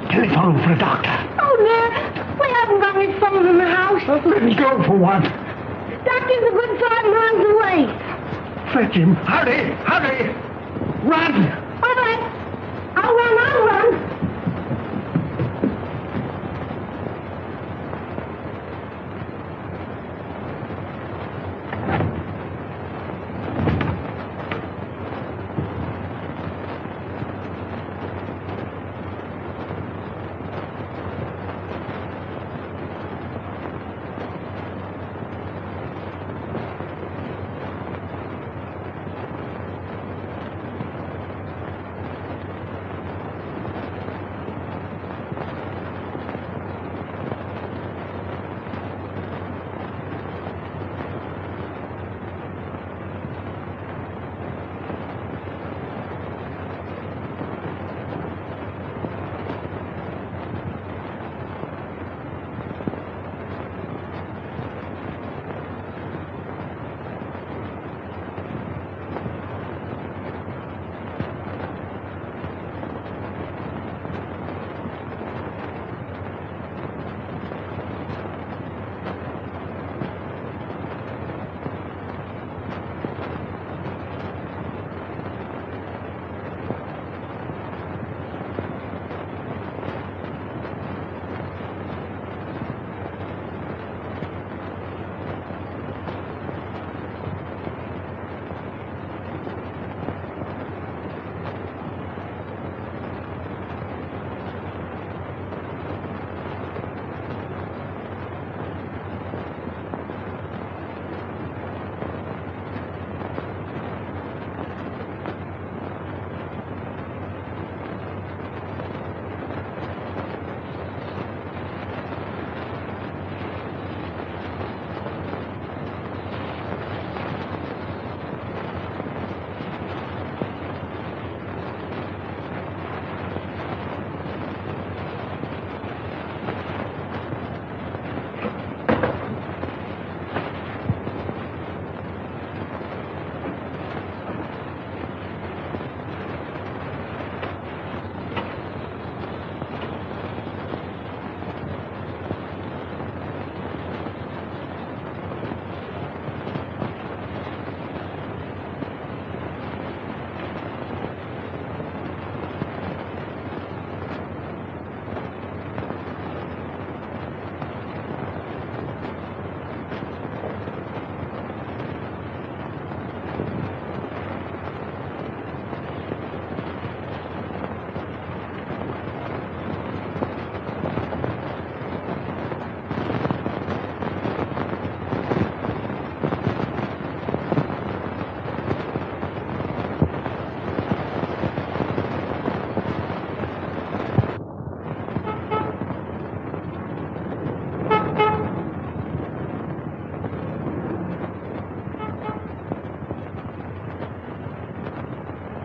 [SPEAKER 5] Telephone for a doctor.
[SPEAKER 2] Oh, no. We haven't got any phone in the house.
[SPEAKER 5] Let me go for one.
[SPEAKER 2] Doctor's a good 5 miles away.
[SPEAKER 5] Fetch him. Hurry, hurry. Run.
[SPEAKER 2] All right. I'll run.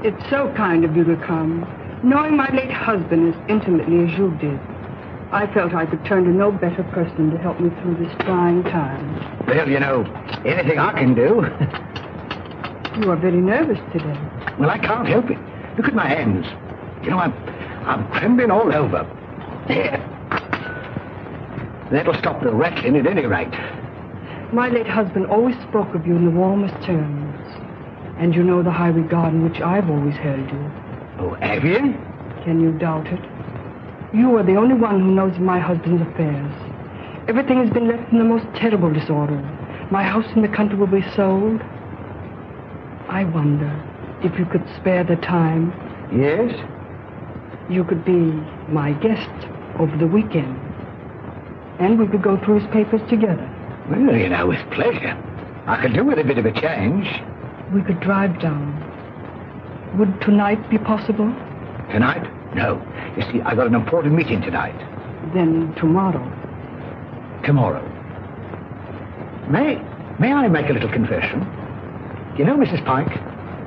[SPEAKER 10] It's so kind of you to come. Knowing my late husband as intimately as you did, I felt I could turn to no better person to help me through this trying time.
[SPEAKER 5] Well, you know, anything I can do.
[SPEAKER 10] You are very nervous today.
[SPEAKER 5] Well, I can't help it. Look at my hands. You know, I'm trembling all over. There. That'll stop the rattling at any rate.
[SPEAKER 10] My late husband always spoke of you in the warmest terms. And you know the high regard in which I've always held you.
[SPEAKER 5] Oh, have you?
[SPEAKER 10] Can you doubt it? You are the only one who knows my husband's affairs. Everything has been left in the most terrible disorder. My house in the country will be sold. I wonder if you could spare the time.
[SPEAKER 5] Yes?
[SPEAKER 10] You could be my guest over the weekend. And we could go through his papers together.
[SPEAKER 5] Well, you know, with pleasure. I could do with a bit of a change.
[SPEAKER 10] We could drive down. Would tonight be possible?
[SPEAKER 5] Tonight? No. You see, I've got an important meeting tonight.
[SPEAKER 10] Then tomorrow.
[SPEAKER 5] Tomorrow. May I make a little confession? You know, Mrs. Pike,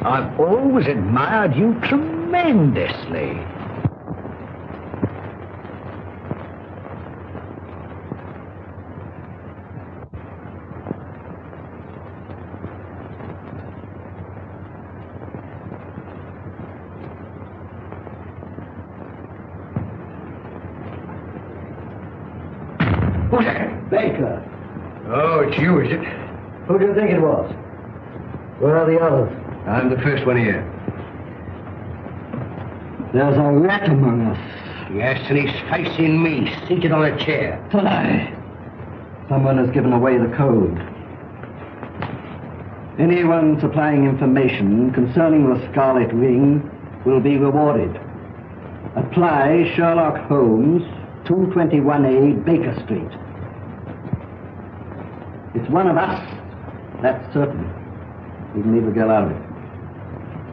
[SPEAKER 5] I've always admired you tremendously.
[SPEAKER 12] Who's that? Baker.
[SPEAKER 7] Oh, it's you, is it?
[SPEAKER 12] Who do you think it was? Where are the others?
[SPEAKER 7] I'm the first one here.
[SPEAKER 12] There's a rat among us.
[SPEAKER 7] Yes, and he's facing me, seated on a chair.
[SPEAKER 12] Tonight. Someone has given away the code. Anyone supplying information concerning the Scarlet Ring will be rewarded. Apply Sherlock Holmes, 221A Baker Street. It's one of us, that's certain. We can leave the girl out of it.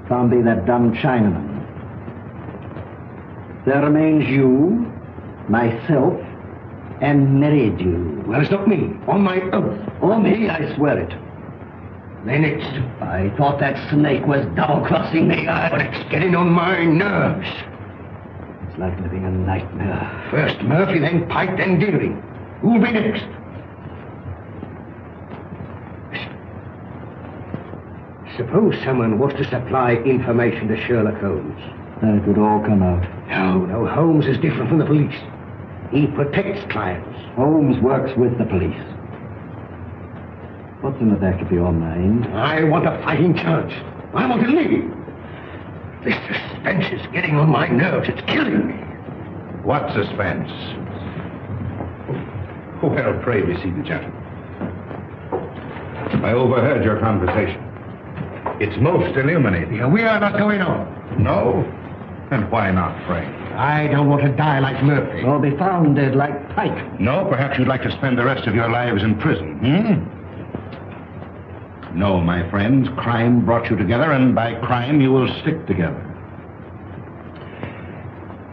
[SPEAKER 12] Can't be that dumb Chinaman. There remains you, myself, and Meridew.
[SPEAKER 7] Well, it's not me. On my oath.
[SPEAKER 12] On me, I swear it.
[SPEAKER 7] Then it's...
[SPEAKER 12] I thought that snake was double-crossing me.
[SPEAKER 7] But it's getting on my nerves.
[SPEAKER 12] It's like living a nightmare.
[SPEAKER 7] First Murphy, then Pike, then Deering. Who'll be next? Suppose someone was to supply information to Sherlock Holmes.
[SPEAKER 12] Then it would all come out.
[SPEAKER 7] No, Holmes is different from the police. He protects clients.
[SPEAKER 12] Holmes works with the police. What's in the back of your mind?
[SPEAKER 7] I want a fighting chance. I want to leave. This suspense is getting on my nerves. It's killing me.
[SPEAKER 6] What suspense? Well, pray be seated, gentlemen. I overheard your conversation. It's most illuminating.
[SPEAKER 7] We are not going on.
[SPEAKER 6] No? And why not, Frank?
[SPEAKER 7] I don't want to die like Murphy.
[SPEAKER 12] Or be found dead like Pike.
[SPEAKER 6] No, perhaps you'd like to spend the rest of your lives in prison, No, my friends, crime brought you together, and by crime you will stick together.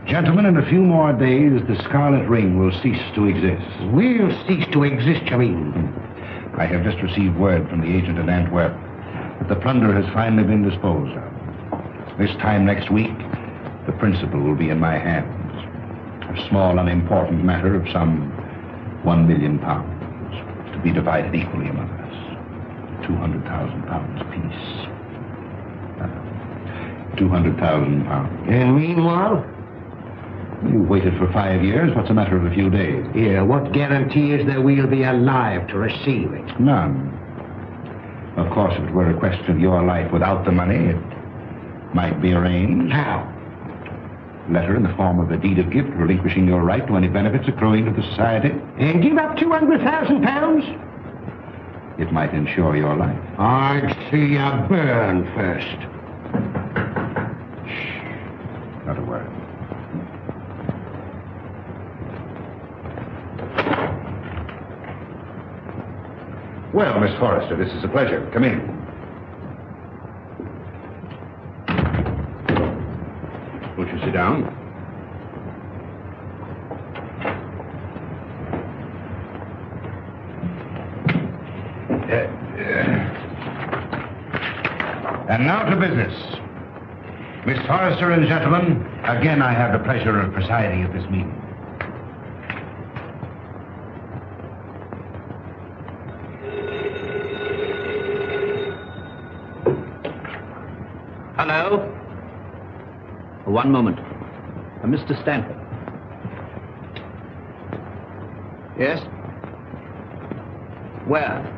[SPEAKER 6] Gentlemen, in a few more days, the Scarlet Ring will cease to exist.
[SPEAKER 7] We'll cease to exist, you mean?
[SPEAKER 6] I have just received word from the agent in Antwerp that the plunder has finally been disposed of. This time next week, the principal will be in my hands. A small, unimportant matter of some £1 million, to be divided equally among us. £200,000 apiece. £200,000.
[SPEAKER 7] And meanwhile?
[SPEAKER 6] You've waited for 5 years. What's a matter of a few days?
[SPEAKER 7] Yeah, what guarantee is there we'll be alive to receive it?
[SPEAKER 6] None. Of course, if it were a question of your life without the money, it might be arranged.
[SPEAKER 7] How?
[SPEAKER 6] Letter in the form of a deed of gift relinquishing your right to any benefits accruing to the society.
[SPEAKER 7] And give up £200,000?
[SPEAKER 6] It might ensure your life.
[SPEAKER 7] I'd see you burn first.
[SPEAKER 6] Shh. Not a word. Well, Miss Forrester, this is a pleasure. Come in. Won't you sit down? And now to business. Miss Forrester and gentlemen, again I have the pleasure of presiding at this meeting.
[SPEAKER 7] Hello? One moment. Mr. Stanford. Yes? Where?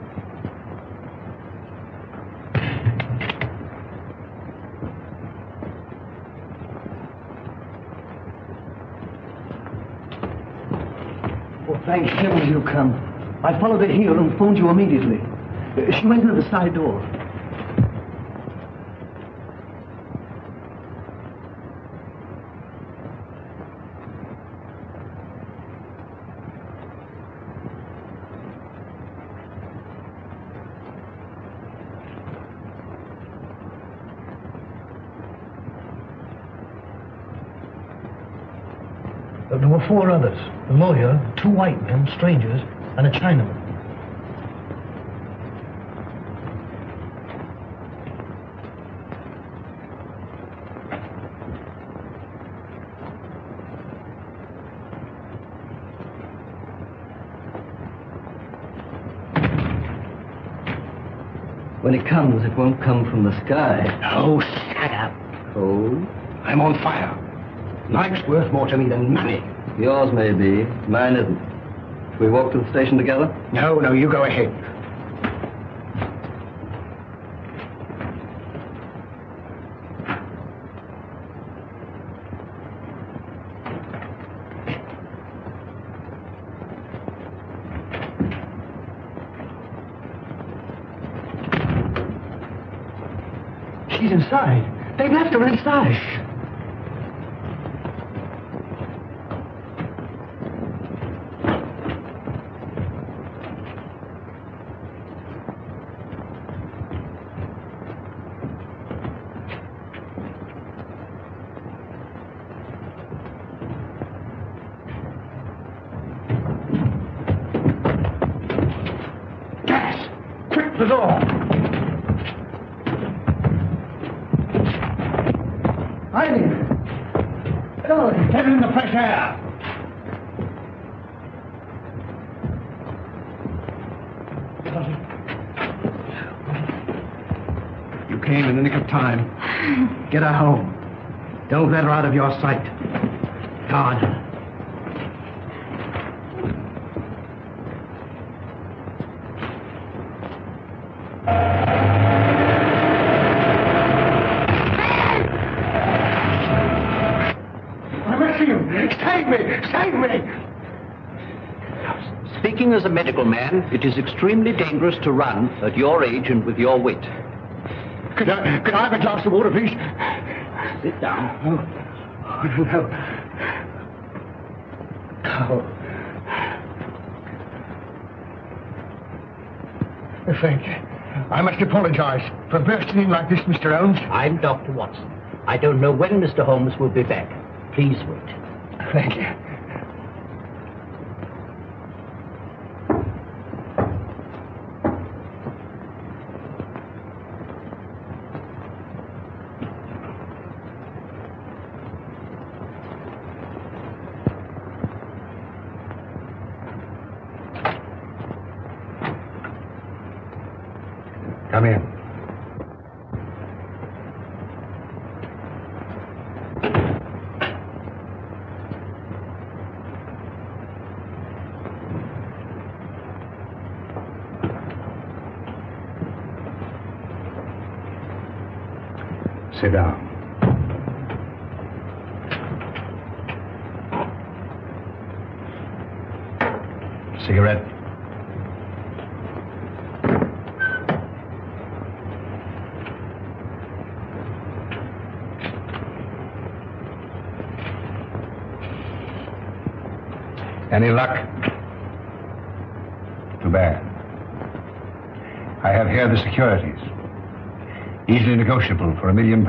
[SPEAKER 12] Oh, thank heaven you come. I followed her here and phoned you immediately. She went into the side door.
[SPEAKER 3] There were 4 others. The lawyer, 2 white men, strangers, and a Chinaman.
[SPEAKER 12] When it comes, it won't come from the sky.
[SPEAKER 5] Oh, shut up.
[SPEAKER 12] Oh?
[SPEAKER 5] I'm on fire. Life's worth more to me than money.
[SPEAKER 12] Yours may be. Mine isn't. Shall we walk to the station together?
[SPEAKER 5] No, you go ahead.
[SPEAKER 3] She's inside. They've left her inside.
[SPEAKER 5] The door.
[SPEAKER 3] Hiding. Go, get in the fresh air.
[SPEAKER 5] You came in the nick of time. Get her home. Don't let her out of your sight. Guard her.
[SPEAKER 3] Save me!
[SPEAKER 7] Speaking as a medical man, it is extremely dangerous to run at your age and with your wit.
[SPEAKER 3] Could I have a glass of water, please?
[SPEAKER 7] Sit down.
[SPEAKER 3] No. Thank you. I must apologize for bursting in like this, Mr. Holmes.
[SPEAKER 7] I'm Dr. Watson. I don't know when Mr. Holmes will be back. Please wait.
[SPEAKER 3] Thank you.
[SPEAKER 6] Come in. Sit down. Cigarette? Any luck? Too bad. I have here the securities. Easily negotiable for £1 million.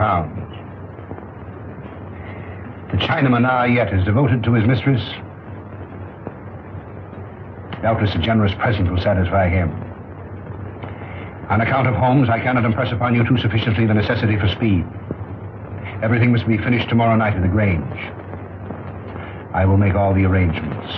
[SPEAKER 6] The Chinaman yet is devoted to his mistress. Doubtless a generous present will satisfy him. On account of Holmes, I cannot impress upon you too sufficiently the necessity for speed. Everything must be finished tomorrow night at the Grange. I will make all the arrangements.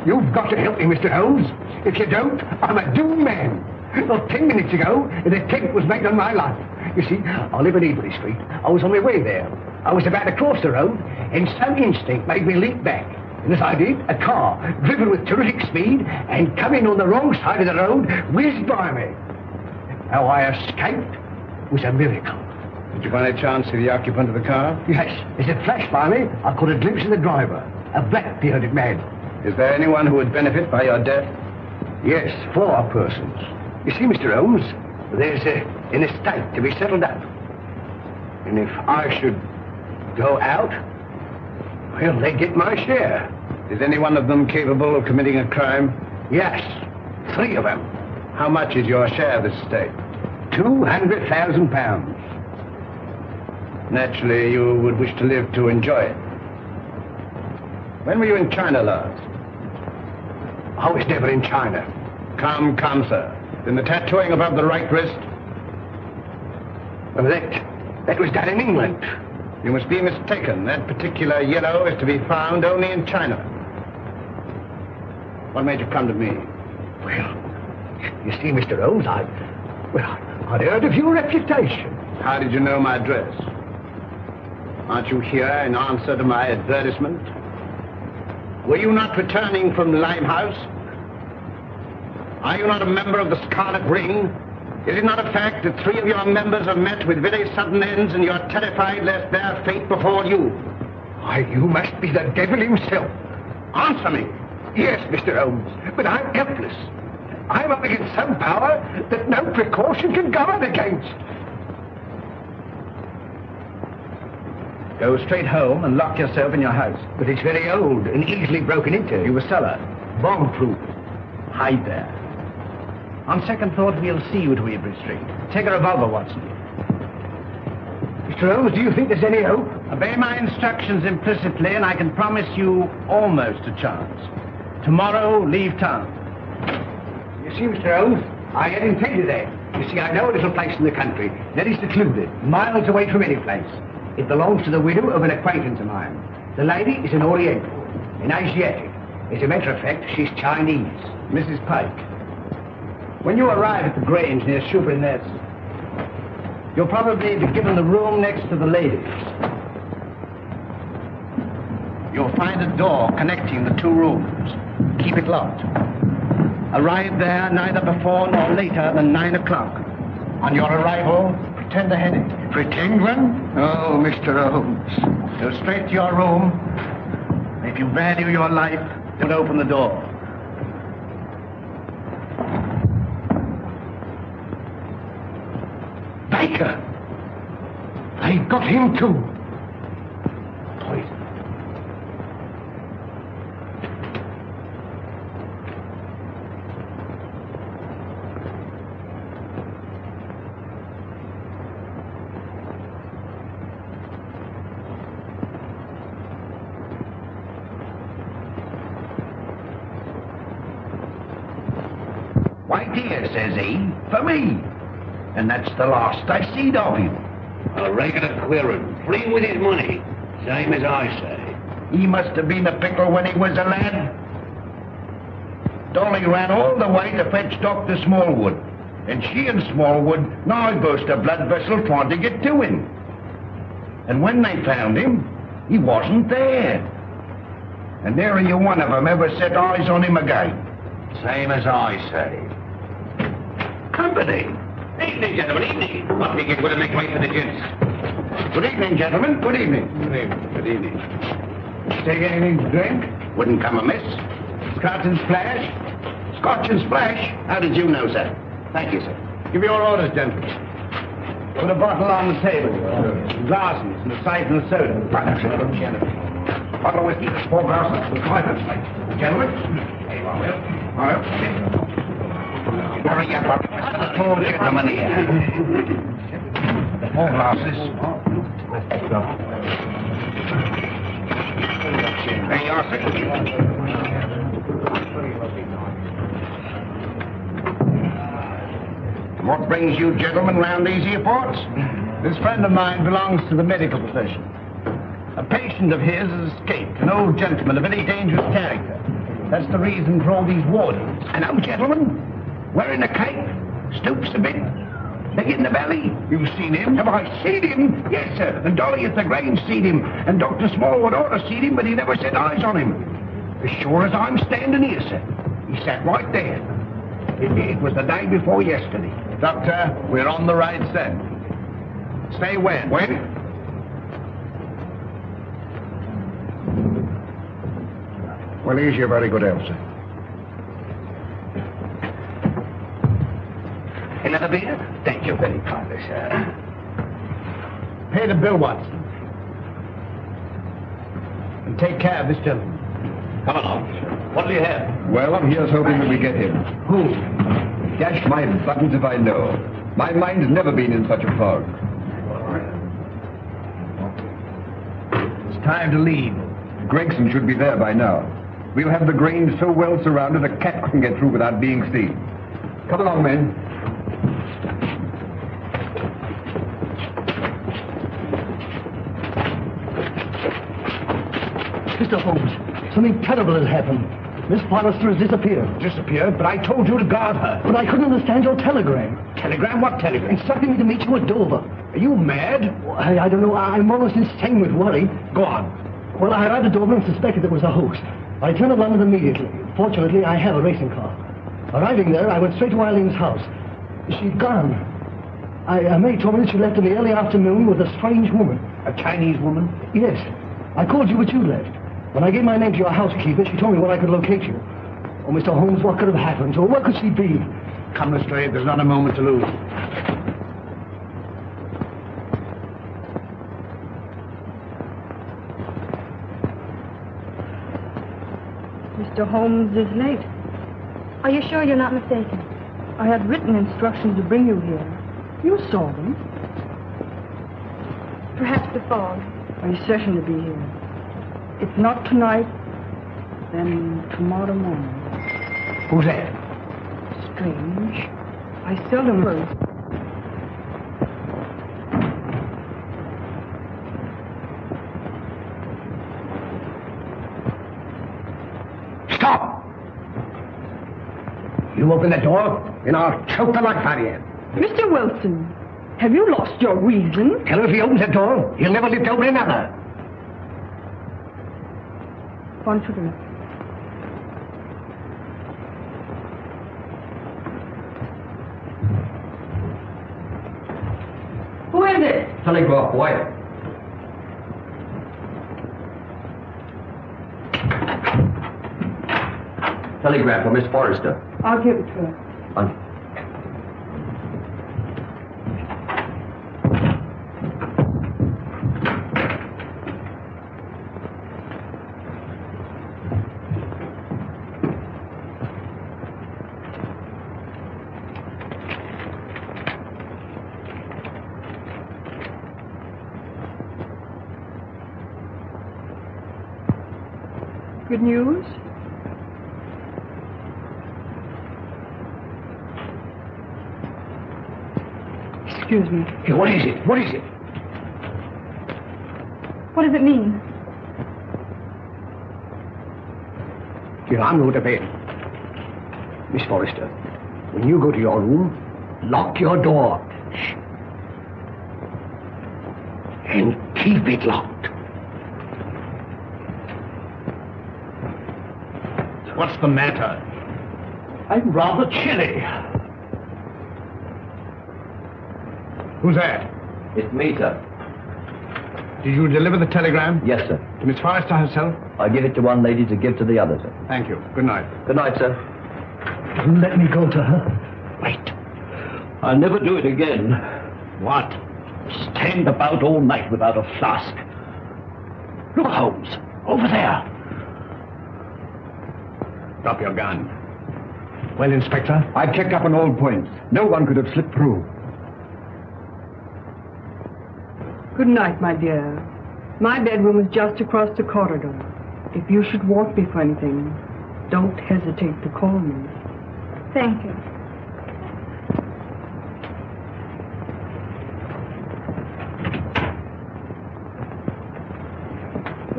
[SPEAKER 5] You've got to help me, Mr. Holmes. If you don't, I'm a doomed man. Not 10 minutes ago, an attempt was made on my life. You see, I live in Evelyn Street. I was on my way there. I was about to cross the road, and some instinct made me leap back. And as I did, a car, driven with terrific speed and coming on the wrong side of the road, whizzed by me. How I escaped was a miracle.
[SPEAKER 7] Did you by any chance see the occupant of the car?
[SPEAKER 5] Yes, as it flashed by me, I caught a glimpse of the driver, a black-bearded man.
[SPEAKER 7] Is there anyone who would benefit by your death?
[SPEAKER 5] Yes, 4 persons. You see, Mr. Holmes, there's an estate to be settled up. And if I should go out, well, they get my share.
[SPEAKER 7] Is any one of them capable of committing a crime?
[SPEAKER 5] Yes, 3 of them.
[SPEAKER 7] How much is your share of this estate?
[SPEAKER 5] £200,000.
[SPEAKER 7] Naturally, you would wish to live to enjoy it. When were you in China last?
[SPEAKER 5] I was never in China.
[SPEAKER 7] Come, sir. Then the tattooing above the right wrist?
[SPEAKER 5] Well, that was done in England.
[SPEAKER 7] You must be mistaken. That particular yellow is to be found only in China. What made you come to me?
[SPEAKER 5] Well, you see, Mr. Holmes, I'd heard of your reputation.
[SPEAKER 7] How did you know my address? Aren't you here in answer to my advertisement? Were you not returning from Limehouse? Are you not a member of the Scarlet Ring? Is it not a fact that 3 of your members have met with very sudden ends and you're terrified lest their fate befall you?
[SPEAKER 5] Why, you must be the devil himself.
[SPEAKER 7] Answer me.
[SPEAKER 5] Yes, Mr. Holmes, but I'm helpless. I'm up against some power that no precaution can guard against.
[SPEAKER 7] Go straight home and lock yourself in your house.
[SPEAKER 5] But it's very old and easily broken into.
[SPEAKER 7] You a cellar. Bomb-proof. Hide there. On second thought, we'll see you to Evelyn Street. Take a revolver, Watson.
[SPEAKER 5] Mr. Holmes, do you think there's any hope?
[SPEAKER 7] Obey my instructions implicitly, and I can promise you almost a chance. Tomorrow, leave town.
[SPEAKER 5] You see, Mr. Holmes, I had intended that. You see, I know a little place in the country that is secluded, miles away from any place. It belongs to the widow of an acquaintance of mine. The lady is an Oriental, an Asiatic. As a matter of fact, she's Chinese.
[SPEAKER 7] Mrs. Pike. When you arrive at the Grange near Shoebury Nest, you'll probably be given the room next to the ladies. You'll find a door connecting the 2 rooms. Keep it locked. Arrive there neither before nor later than 9 o'clock. On your arrival, pretend a headache.
[SPEAKER 5] Pretend one? Oh, Mr. Holmes.
[SPEAKER 7] Go straight to your room. If you value your life, don't open the door.
[SPEAKER 5] Baker! They got him too. Poison.
[SPEAKER 6] Why, dear, says he, for me. And that's the last I seed of him.
[SPEAKER 3] A regular queer un, free with his money, same as I say.
[SPEAKER 6] He must have been a pickle when he was a lad. Dolly ran all the way to fetch Dr. Smallwood. And she and Smallwood now burst a blood vessel trying to get to him. And when they found him, he wasn't there. And nary a one of them ever set eyes on him again.
[SPEAKER 3] Same as I say. Company. Evening, gentlemen, evening. What we get to make way for the gents.
[SPEAKER 5] Good evening, gentlemen. Good evening.
[SPEAKER 3] Good evening. Good evening.
[SPEAKER 5] Take anything to drink?
[SPEAKER 3] Wouldn't come amiss.
[SPEAKER 5] Scotch and splash?
[SPEAKER 3] Scotch and splash? How did you know, sir? Thank you, sir. Give your orders, gentlemen.
[SPEAKER 7] Put a bottle on the table. Glasses and a siphon of soda.
[SPEAKER 3] Bottle of whiskey, 4 glasses, 5 minutes. Gentlemen. All right. Hurry up. Come on here.
[SPEAKER 6] 4 glasses.
[SPEAKER 3] There you are, sir.
[SPEAKER 5] What brings you gentlemen round these here parts?
[SPEAKER 3] This friend of mine belongs to the medical profession. A patient of his has escaped, an old gentleman of very dangerous character. That's the reason for all these wardens.
[SPEAKER 5] An old gentleman? Wearing a cape? Stoops a bit? Big in the belly? You've seen him? Have I seen him? Yes, sir. And Dolly at the Grange seen him. And Dr. Smallwood ought to seen him, but he never set eyes on him. As sure as I'm standing here, sir. He sat right there. It was the day before yesterday.
[SPEAKER 3] Doctor, we're on the right scent. Say when?
[SPEAKER 5] When? Well, here's your very good health, sir. Another beer? Thank you very kindly, sir.
[SPEAKER 3] Pay the bill, Watson. And take care of this gentleman.
[SPEAKER 5] Come along. What do you have?
[SPEAKER 9] Well, here's hoping that we get him.
[SPEAKER 3] Who?
[SPEAKER 9] Dash my buttons if I know. My mind's never been in such a fog.
[SPEAKER 3] It's time to leave.
[SPEAKER 9] Gregson should be there by now. We'll have the Grange so well surrounded a cat couldn't get through without being seen. Come along, men.
[SPEAKER 3] Mr. Holmes, something terrible has happened. Miss Forrester has disappeared.
[SPEAKER 5] Disappeared? But I told you to guard her.
[SPEAKER 3] But I couldn't understand your telegram.
[SPEAKER 5] Telegram? What telegram?
[SPEAKER 3] Instructing me to meet you at Dover.
[SPEAKER 5] Are you mad?
[SPEAKER 3] I don't know. I'm almost insane with worry.
[SPEAKER 5] Go on.
[SPEAKER 3] Well, I arrived at Dover and suspected it was a hoax. I returned to London immediately. Fortunately, I have a racing car. Arriving there, I went straight to Eileen's house. She'd gone. A maid told me that she left in the early afternoon with a strange woman.
[SPEAKER 5] A Chinese woman?
[SPEAKER 3] Yes. I called you, but you left. When I gave my name to your housekeeper, she told me where I could locate you. Oh, Mr. Holmes, what could have happened? Or where could she be?
[SPEAKER 5] Come, Lestrade, there's not a moment to lose.
[SPEAKER 10] Mr. Holmes is late.
[SPEAKER 4] Are you sure you're not mistaken?
[SPEAKER 10] I had written instructions to bring you here. You saw them.
[SPEAKER 4] Perhaps the fog.
[SPEAKER 10] Are you certain to be here? If not tonight, then tomorrow morning.
[SPEAKER 5] Who's that?
[SPEAKER 10] Strange. I seldom heard.
[SPEAKER 5] Stop! You open the door, and I'll choke the life out of you.
[SPEAKER 10] Mr. Wilson, have you lost your reason?
[SPEAKER 5] Tell him if he opens the door, he'll never live to open another.
[SPEAKER 10] One sugar. Who is it?
[SPEAKER 9] Telegraph, boy.
[SPEAKER 8] Telegram for Miss Forrester.
[SPEAKER 10] I'll give it to her. Good news? Excuse me.
[SPEAKER 5] Hey, what is it? What is it?
[SPEAKER 4] What does it mean?
[SPEAKER 5] Here, I'm going to bed. Miss Forrester, when you go to your room, lock your door. Shh. And keep it locked.
[SPEAKER 3] What's the matter? I'm rather chilly.
[SPEAKER 5] Who's that?
[SPEAKER 8] It's me, sir.
[SPEAKER 3] Did you deliver the telegram?
[SPEAKER 8] Yes, sir.
[SPEAKER 3] To Miss Forrester herself?
[SPEAKER 8] I give it to one lady to give to the other, sir.
[SPEAKER 3] Thank you. Good night.
[SPEAKER 8] Good night, sir.
[SPEAKER 3] Don't let me go to her.
[SPEAKER 8] Wait. I'll never do it again.
[SPEAKER 3] What?
[SPEAKER 8] Stand about all night without a flask. Look, Holmes. Over there.
[SPEAKER 3] Drop your gun. Well, Inspector?
[SPEAKER 9] I've checked up on all points. No one could have slipped through.
[SPEAKER 10] Good night, my dear. My bedroom is just across the corridor. If you should want me for anything, don't hesitate to call me.
[SPEAKER 4] Thank you.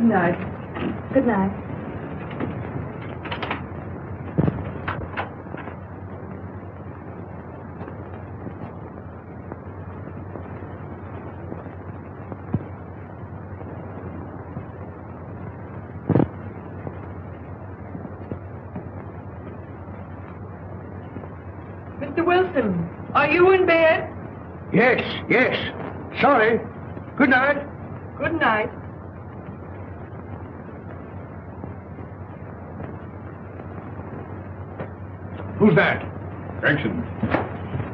[SPEAKER 4] night. Good night.
[SPEAKER 10] Mr. Wilson, are you in bed?
[SPEAKER 5] Yes, yes. Sorry. Good night.
[SPEAKER 10] Good night.
[SPEAKER 5] Who's that?
[SPEAKER 11] Gregson.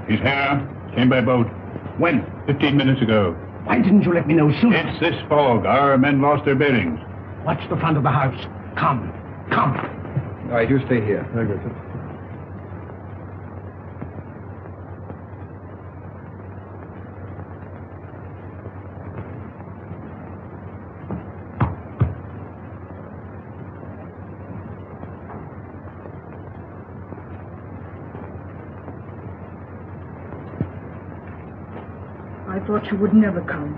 [SPEAKER 11] He's here. Came by boat.
[SPEAKER 5] When?
[SPEAKER 11] 15 minutes ago.
[SPEAKER 5] Why didn't you let me know sooner?
[SPEAKER 11] It's this fog. Our men lost their bearings.
[SPEAKER 5] Watch the front of the house. Come. Come.
[SPEAKER 9] All right, you stay here.
[SPEAKER 3] Very good, sir.
[SPEAKER 10] I thought you would never come.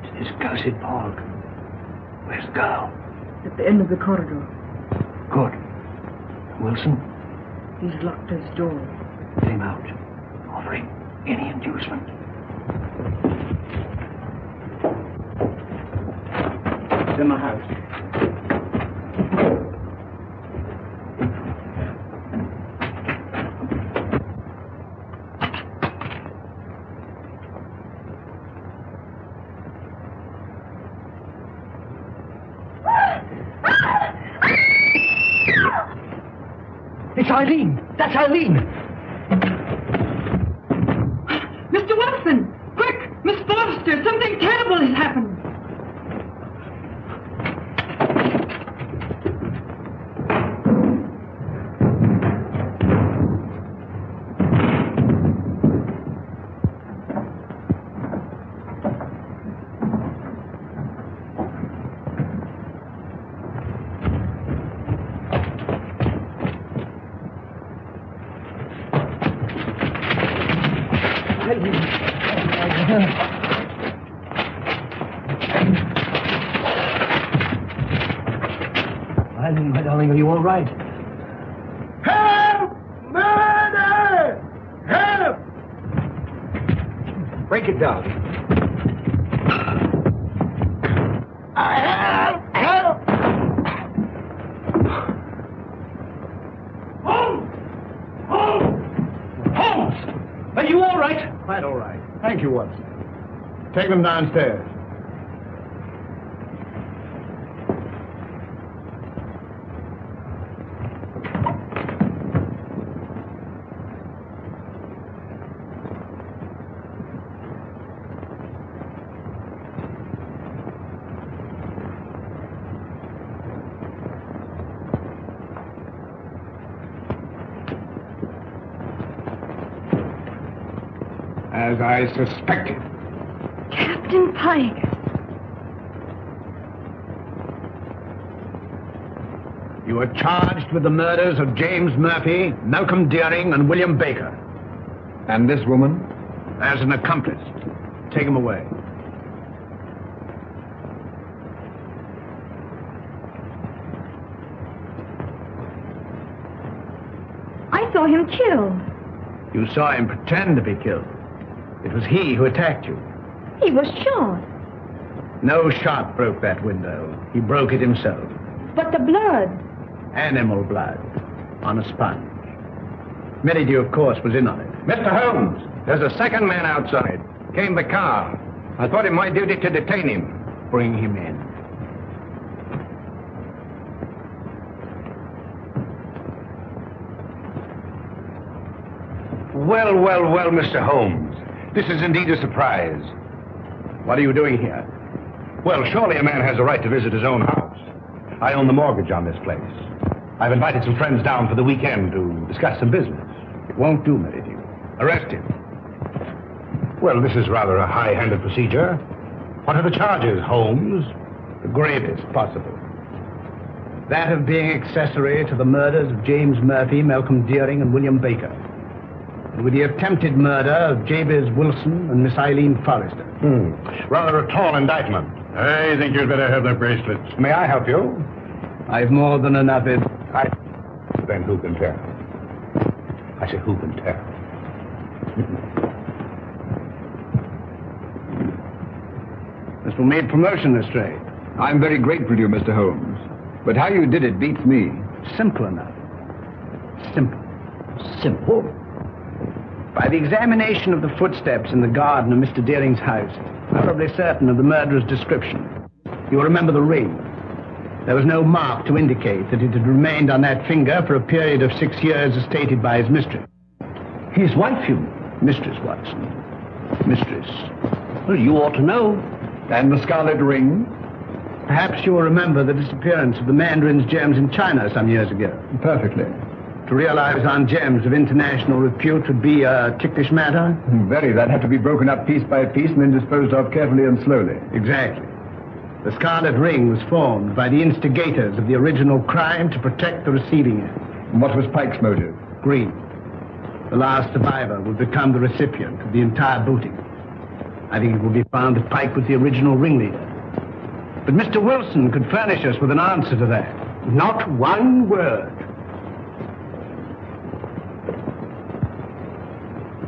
[SPEAKER 5] It's this cursed fog. Where's the girl?
[SPEAKER 10] At the end of the corridor.
[SPEAKER 5] Good. Wilson,
[SPEAKER 10] He's locked his door.
[SPEAKER 5] get him out. Offering any inducement. It's in the house.
[SPEAKER 3] It's Eileen. That's Eileen.
[SPEAKER 10] Mr. Wilson! Quick! Miss Forrester! Something terrible has happened!
[SPEAKER 3] Eileen, my darling, are you all right?
[SPEAKER 5] Help! Murder! Help!
[SPEAKER 9] Break it down.
[SPEAKER 5] Help! Holmes! Holmes! Holmes! Are you all right?
[SPEAKER 3] Quite all right.
[SPEAKER 5] Thank you, Watson. Take them downstairs. As I suspected.
[SPEAKER 4] Captain Pike.
[SPEAKER 5] You are charged with the murders of James Murphy, Malcolm Deering, and William Baker.
[SPEAKER 9] And this woman?
[SPEAKER 5] As an accomplice. Take him away.
[SPEAKER 4] I saw him killed.
[SPEAKER 5] You saw him pretend to be killed. It was he who attacked you.
[SPEAKER 4] He was shot.
[SPEAKER 5] No shot broke that window. He broke it himself.
[SPEAKER 4] But the blood.
[SPEAKER 5] Animal blood. On a sponge. Merridew, of course, was in on it. Mr. Holmes, there's a second man outside. Came the car. I thought it my duty to detain him. Bring him in. Well, well, well, Mr. Holmes. This is indeed a surprise. What are you doing here? Well, surely a man has a right to visit his own house. I own the mortgage on this place. I've invited some friends down for the weekend to discuss some business. It won't do, Merridew. Arrest him. Well, this is rather a high-handed procedure. What are the charges, Holmes? The gravest possible. That of being accessory to the murders of James Murphy, Malcolm Deering, and William Baker. with the attempted murder of Jabez Wilson and Miss Eileen Forrester.
[SPEAKER 11] Rather a tall indictment. I think you'd better have the bracelets.
[SPEAKER 6] May I help you?
[SPEAKER 5] I've more than enough in.
[SPEAKER 6] Then who can tell? I say, who can tell?
[SPEAKER 5] This will make promotion, Lestrade.
[SPEAKER 9] I'm very grateful to you, Mr. Holmes. But how you did it beats me.
[SPEAKER 5] Simple enough. Simple.
[SPEAKER 8] Simple.
[SPEAKER 5] By the examination of the footsteps in the garden of Mr. Deering's house, probably certain of the murderer's description. You'll remember the ring. There was no mark to indicate that it had remained on that finger for a period of 6 years as stated by his mistress.
[SPEAKER 8] His wife, you mean?
[SPEAKER 5] Mistress, Watson. Mistress.
[SPEAKER 8] Well, you ought to know.
[SPEAKER 9] And the scarlet ring?
[SPEAKER 5] Perhaps you will remember the disappearance of the mandarin's gems in China some years ago.
[SPEAKER 9] Perfectly.
[SPEAKER 5] To realize on gems of international repute would be a ticklish matter?
[SPEAKER 9] Very. That had to be broken up piece by piece and then disposed of carefully and slowly.
[SPEAKER 5] Exactly. The scarlet ring was formed by the instigators of the original crime to protect the receiving end.
[SPEAKER 9] And what was Pike's motive?
[SPEAKER 5] Greed. The last survivor would become the recipient of the entire booty. I think it will be found that Pike was the original ringleader. But Mr. Wilson could furnish us with an answer to that. Not one word.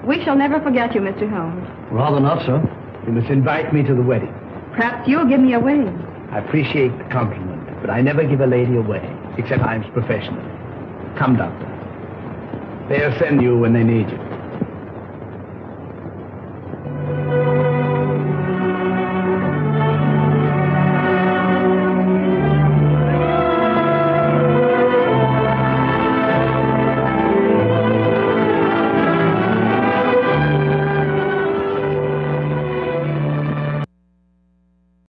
[SPEAKER 4] We shall never forget you, Mr. Holmes.
[SPEAKER 3] Rather not, sir.
[SPEAKER 5] You must invite me to the wedding.
[SPEAKER 4] Perhaps you'll give me away.
[SPEAKER 5] I appreciate the compliment, but I never give a lady away, except I'm professional. Come, Doctor. They'll send you when they need you.